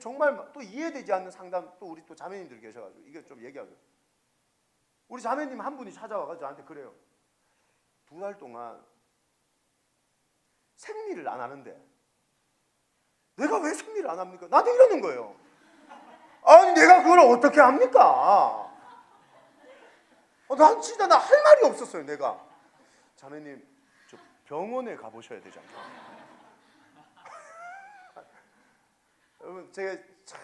정말 또 이해되지 않는 상담 또 우리 또 자매님들 계셔가지고 이게 좀 얘기하고. 우리 자매님 한 분이 찾아와가지고 저한테 그래요. 2달 동안 생리를 안 하는데 내가 왜 생리를 안 합니까? 나한테 이러는 거예요. 아니 내가 그걸 어떻게 합니까? 난 진짜 나 할 말이 없었어요. 내가 자매님 저 병원에 가보셔야 되지 않나? 여러분 제가 참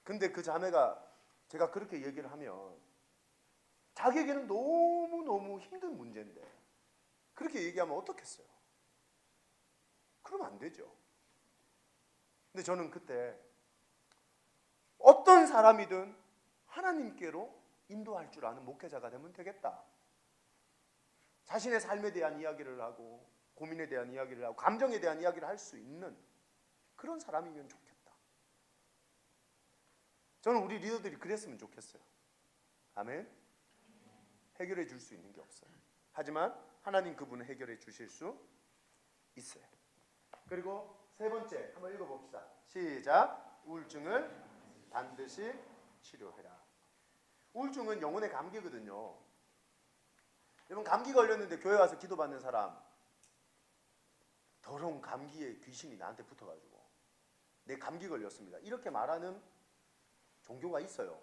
근데 그 자매가 제가 그렇게 얘기를 하면 자기에게는 너무너무 힘든 문제인데 그렇게 얘기하면 어떻겠어요? 그러면 안 되죠. 근데 저는 그때 어떤 사람이든 하나님께로 인도할 줄 아는 목회자가 되면 되겠다. 자신의 삶에 대한 이야기를 하고 고민에 대한 이야기를 하고 감정에 대한 이야기를 할 수 있는 그런 사람이면 좋겠다. 저는 우리 리더들이 그랬으면 좋겠어요. 아멘. 해결해 줄 수 있는 게 없어요. 하지만 하나님 그분은 해결해 주실 수 있어요. 그리고 세 번째 한번 읽어봅시다. 시작. 우울증을 반드시 치료해라. 우울증은 영혼의 감기거든요. 여러분 감기 걸렸는데 교회 와서 기도받는 사람 더러운 감기의 귀신이 나한테 붙어가지고 내 감기 걸렸습니다. 이렇게 말하는 종교가 있어요.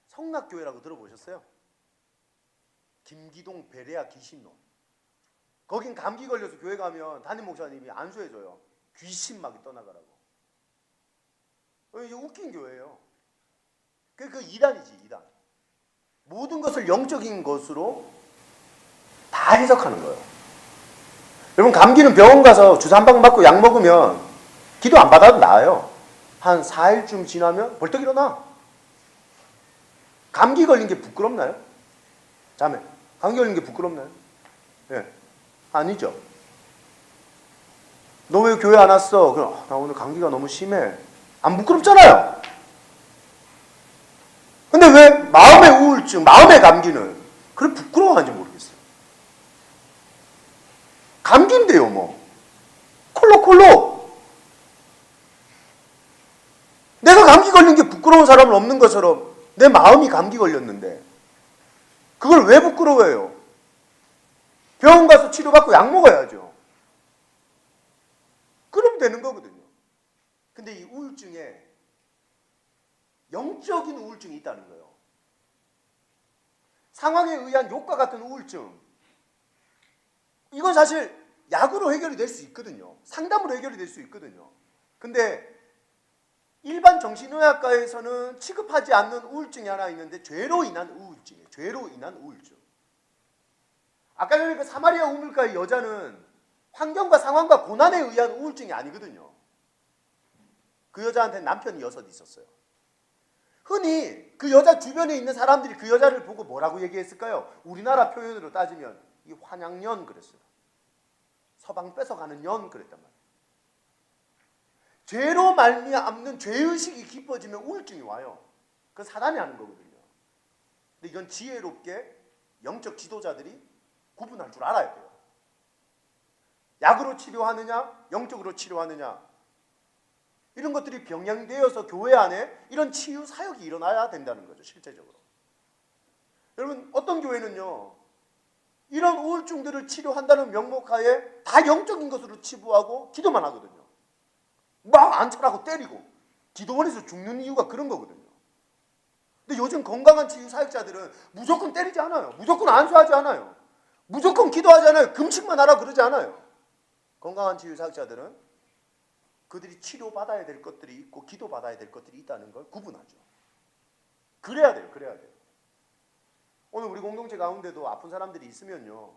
성락교회라고 들어보셨어요? 김기동 베레아 귀신론. 거긴 감기 걸려서 교회 가면 담임 목사님이 안수해줘요. 귀신 막이 떠나가라고. 이제 웃긴 교회예요. 그 이단이지 이단. 모든 것을 영적인 것으로 다 해석하는 거예요. 여러분 감기는 병원 가서 주사 한 방 맞고 약 먹으면 기도 안 받아도 나아요. 한 4일쯤 지나면 벌떡 일어나. 감기 걸린 게 부끄럽나요? 자매, 감기 걸린 게 부끄럽나요? 예, 아니죠. 너 왜 교회 안 왔어? 그럼 나 오늘 감기가 너무 심해. 안 부끄럽잖아요. 근데 왜 마음의 우울증, 마음의 감기는 그래 부끄러워하는지 모르겠어요. 감기인데요, 뭐. 콜록콜록. 내가 감기 걸린 게 부끄러운 사람은 없는 것처럼 내 마음이 감기 걸렸는데 그걸 왜 부끄러워해요? 병원 가서 치료받고 약 먹어야죠. 그러면 되는 거거든요. 근데 이 우울증에 영적인 우울증이 있다는 거예요. 상황에 의한 욕과 같은 우울증. 이건 사실 약으로 해결이 될 수 있거든요. 상담으로 해결이 될 수 있거든요. 근데 일반 정신의학과에서는 취급하지 않는 우울증이 하나 있는데 죄로 인한 우울증이에요. 죄로 인한 우울증. 아까 전에 그 사마리아 우물가의 여자는 환경과 상황과 고난에 의한 우울증이 아니거든요. 그 여자한테 남편이 6 있었어요. 흔히 그 여자 주변에 있는 사람들이 그 여자를 보고 뭐라고 얘기했을까요? 우리나라 표현으로 따지면 이 환양년 그랬어요. 서방 뺏어가는 년 그랬단 말이에요. 죄로 말미암는 죄의식이 깊어지면 우울증이 와요. 그건 사단이 하는 거거든요. 근데 이건 지혜롭게 영적 지도자들이 구분할 줄 알아야 돼요. 약으로 치료하느냐, 영적으로 치료하느냐, 이런 것들이 병행되어서 교회 안에 이런 치유 사역이 일어나야 된다는 거죠, 실제적으로. 여러분, 어떤 교회는요, 이런 우울증들을 치료한다는 명목하에 다 영적인 것으로 치부하고 기도만 하거든요. 막 안찰하고 때리고 기도원에서 죽는 이유가 그런 거거든요. 근데 요즘 건강한 치유 사역자들은 무조건 때리지 않아요. 무조건 안수하지 않아요. 무조건 기도하지 않아요. 금식만 하라 그러지 않아요. 건강한 치유 사역자들은 그들이 치료받아야 될 것들이 있고 기도받아야 될 것들이 있다는 걸 구분하죠. 그래야 돼요. 그래야 돼요. 오늘 우리 공동체 가운데도 아픈 사람들이 있으면요,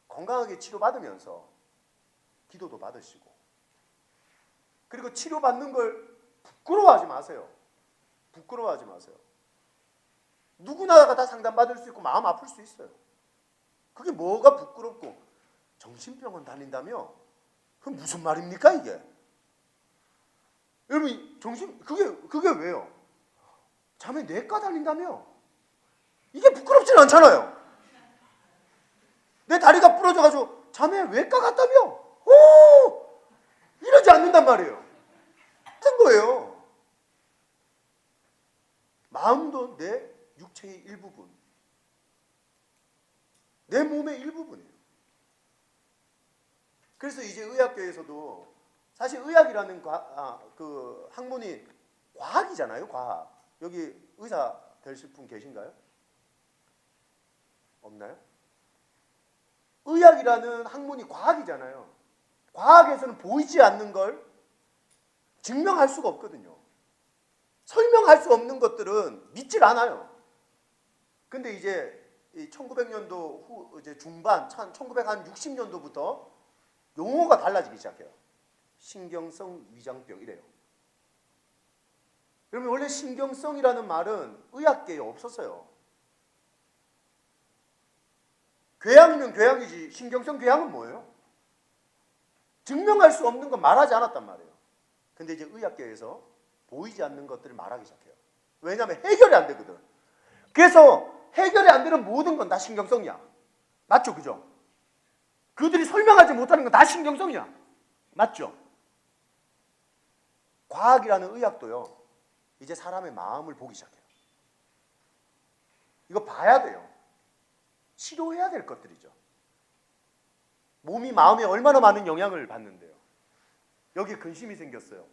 건강하게 치료받으면서 기도도 받으시고, 그리고 치료받는 걸 부끄러워하지 마세요. 부끄러워하지 마세요. 누구나가 다 상담받을 수 있고 마음 아플 수 있어요. 그게 뭐가 부끄럽고, 정신병원 다닌다며? 그게 무슨 말입니까 이게? 여러분, 그게 왜요? 자매 내과 다닌다며? 이게 부끄럽지는 않잖아요. 내 다리가 부러져가지고 자매 외과 갔다며? 오! 이러지 않는단 말이에요. 같은 거예요. 마음도 내 육체의 일부분, 내 몸의 일부분이에요. 그래서 이제 의학계에서도 사실 의학이라는 그 학문이 과학이잖아요. 과학. 여기 의사 되실 분 계신가요? 없나요? 의학이라는 학문이 과학이잖아요. 과학에서는 보이지 않는 걸 증명할 수가 없거든요. 설명할 수 없는 것들은 믿질 않아요. 근데 이제 1900년도 후 이제 중반 1960년도부터 용어가 달라지기 시작해요. 신경성 위장병 이래요. 여러분, 원래 신경성이라는 말은 의학계에 없었어요. 궤양이면 궤양이지 신경성 궤양은 뭐예요? 증명할 수 없는 건 말하지 않았단 말이에요. 근데 이제 의학계에서 보이지 않는 것들을 말하기 시작해요. 왜냐하면 해결이 안 되거든. 그래서 해결이 안 되는 모든 건 다 신경성이야. 맞죠? 그죠? 그들이 설명하지 못하는 건 다 신경성이야. 맞죠? 과학이라는 의학도요, 이제 사람의 마음을 보기 시작해요. 이거 봐야 돼요. 치료해야 될 것들이죠. 몸이 마음에 얼마나 많은 영향을 받는데요. 여기에 근심이 생겼어요.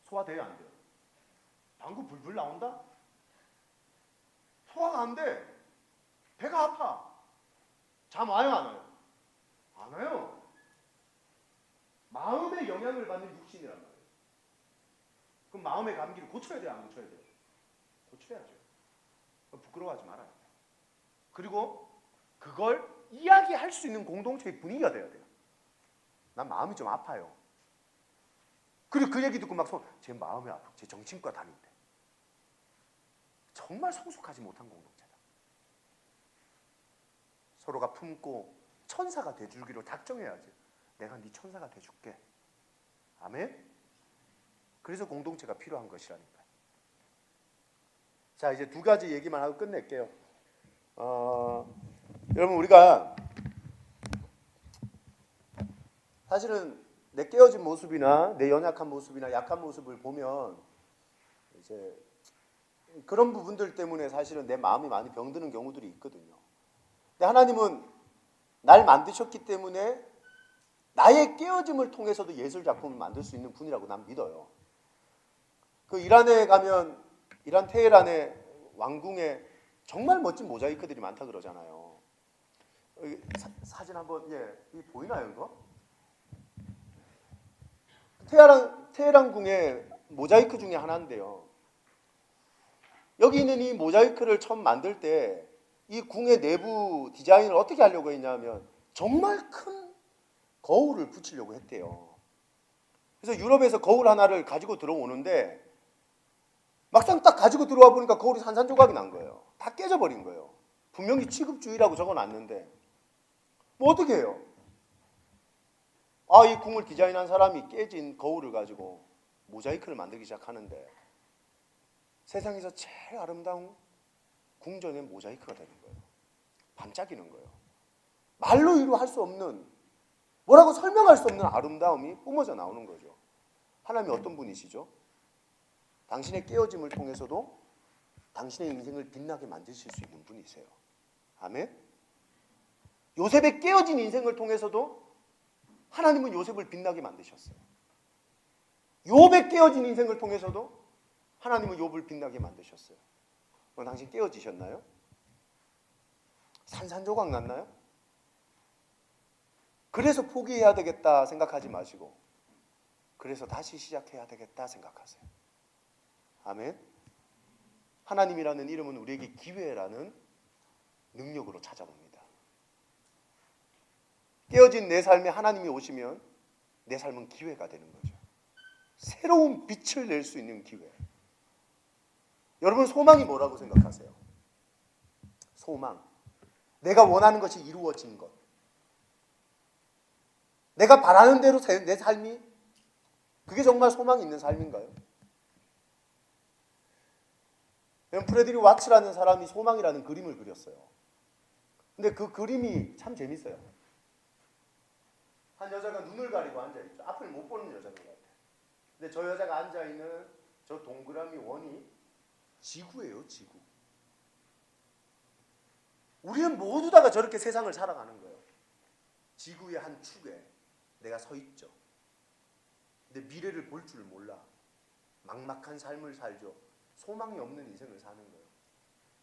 소화돼야 안 돼요. 방구 불불 나온다? 소화가 안 돼. 배가 아파. 잠 와요, 안 와요? 안 와요. 마음에 영향을 받는 육신이란 말이에요. 그럼 마음의 감기를 고쳐야 돼요, 안 고쳐야 돼요? 고쳐야죠. 부끄러워하지 말아요. 그리고 그걸 이야기할 수 있는 공동체의 분위기가 돼야 돼요. 난 마음이 좀 아파요. 그리고 그 얘기 듣고 막 제 마음이 아프고 제 정신과 다닌대. 정말 성숙하지 못한 공동체다. 서로가 품고 천사가 돼주기로 작정해야지. 내가 네 천사가 돼줄게. 아멘? 그래서 공동체가 필요한 것이라니까요. 자, 이제 2가지 얘기만 하고 끝낼게요. 여러분, 우리가 사실은 내 깨어진 모습이나 내 연약한 모습이나 약한 모습을 보면 이제 그런 부분들 때문에 사실은 내 마음이 많이 병드는 경우들이 있거든요. 근데 하나님은 날 만드셨기 때문에 나의 깨어짐을 통해서도 예술 작품을 만들 수 있는 분이라고 난 믿어요. 그 이란에 가면 이란 테헤란의 왕궁에 정말 멋진 모자이크들이 많다 그러잖아요. 사진 한번 이 보이나요 이거? 테헤란 궁의 모자이크 중에 하나인데요. 여기 있는 이 모자이크를 처음 만들 때 이 궁의 내부 디자인을 어떻게 하려고 했냐면 정말 큰 거울을 붙이려고 했대요. 그래서 유럽에서 거울 하나를 가지고 들어오는데 막상 딱 가지고 들어와 보니까 거울이 산산조각이 난 거예요. 다 깨져버린 거예요. 분명히 취급주의라고 적어놨는데 뭐 어떻게 해요? 이 궁을 디자인한 사람이 깨진 거울을 가지고 모자이크를 만들기 시작하는데 세상에서 제일 아름다운 궁전의 모자이크가 되는 거예요. 반짝이는 거예요. 말로 이루할 수 없는, 뭐라고 설명할 수 없는 아름다움이 뿜어져 나오는 거죠. 하나님이 어떤 분이시죠? 당신의 깨어짐을 통해서도 당신의 인생을 빛나게 만드실 수 있는 분이세요. 아멘? 요셉의 깨어진 인생을 통해서도 하나님은 요셉을 빛나게 만드셨어요. 욥의 깨어진 인생을 통해서도 하나님은 욥을 빛나게 만드셨어요. 당신 깨어지셨나요? 산산조각 났나요? 그래서 포기해야 되겠다 생각하지 마시고 그래서 다시 시작해야 되겠다 생각하세요. 아멘. 하나님이라는 이름은 우리에게 기회라는 능력으로 찾아옵니다. 깨어진 내 삶에 하나님이 오시면 내 삶은 기회가 되는 거죠. 새로운 빛을 낼 수 있는 기회. 여러분 소망이 뭐라고 생각하세요? 소망. 내가 원하는 것이 이루어진 것. 내가 바라는 대로 내 삶이 그게 정말 소망이 있는 삶인가요? 프레드리 와츠라는 사람이 소망이라는 그림을 그렸어요. 근데 그 그림이 참 재밌어요. 한 여자가 눈을 가리고 앉아있죠. 앞을 못 보는 여자인 것 같아요. 근데 저 여자가 앉아있는 저 동그라미 원이 지구예요, 지구. 우리는 모두 다가 저렇게 세상을 살아가는 거예요. 지구의 한 축에 내가 서 있죠. 근데 미래를 볼 줄 몰라. 막막한 삶을 살죠. 소망이 없는 인생을 사는 거예요.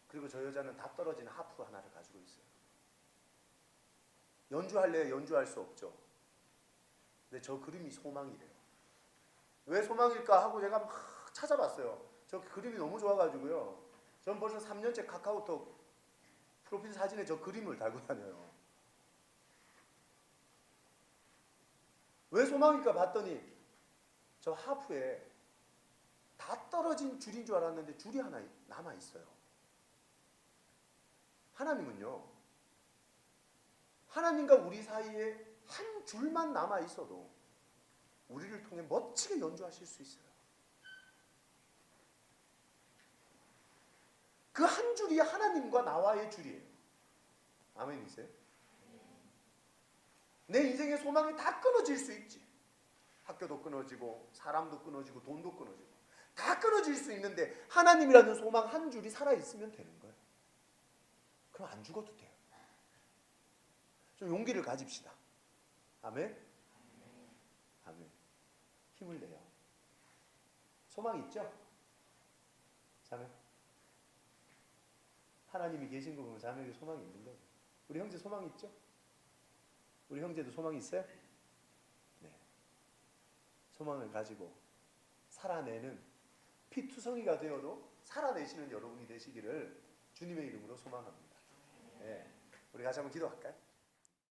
그리고 저 여자는 다 떨어진 하프 하나를 가지고 있어요. 연주할래요? 연주할 수 없죠. 근데 저 그림이 소망이래요. 왜 소망일까 하고 제가 막 찾아봤어요. 저 그림이 너무 좋아가지고요. 전 벌써 3년째 카카오톡 프로필 사진에 저 그림을 달고 다녀요. 왜 소망일까 봤더니 저 하프에 다 떨어진 줄인 줄 알았는데 줄이 하나 남아있어요. 하나님은요. 하나님과 우리 사이에 한 줄만 남아있어도 우리를 통해 멋지게 연주하실 수 있어요. 그 한 줄이 하나님과 나와의 줄이에요. 아멘이세요? 내 인생의 소망이 다 끊어질 수 있지. 학교도 끊어지고 사람도 끊어지고 돈도 끊어지고 다 끊어질 수 있는데 하나님이라는 소망 한 줄이 살아있으면 되는 거예요. 그럼 안 죽어도 돼요. 좀 용기를 가집시다. 아멘? 아멘. 힘을 내요. 소망 있죠? 자매. 하나님이 계신 거 보면 자매에게 소망이 있는 거예요. 우리 형제 소망이 있죠? 우리 형제도 소망이 있어요? 네. 소망을 가지고 살아내는 피투성이가 되어도 살아내시는 여러분이 되시기를 주님의 이름으로 소망합니다. 네. 우리 같이 한번 기도할까요?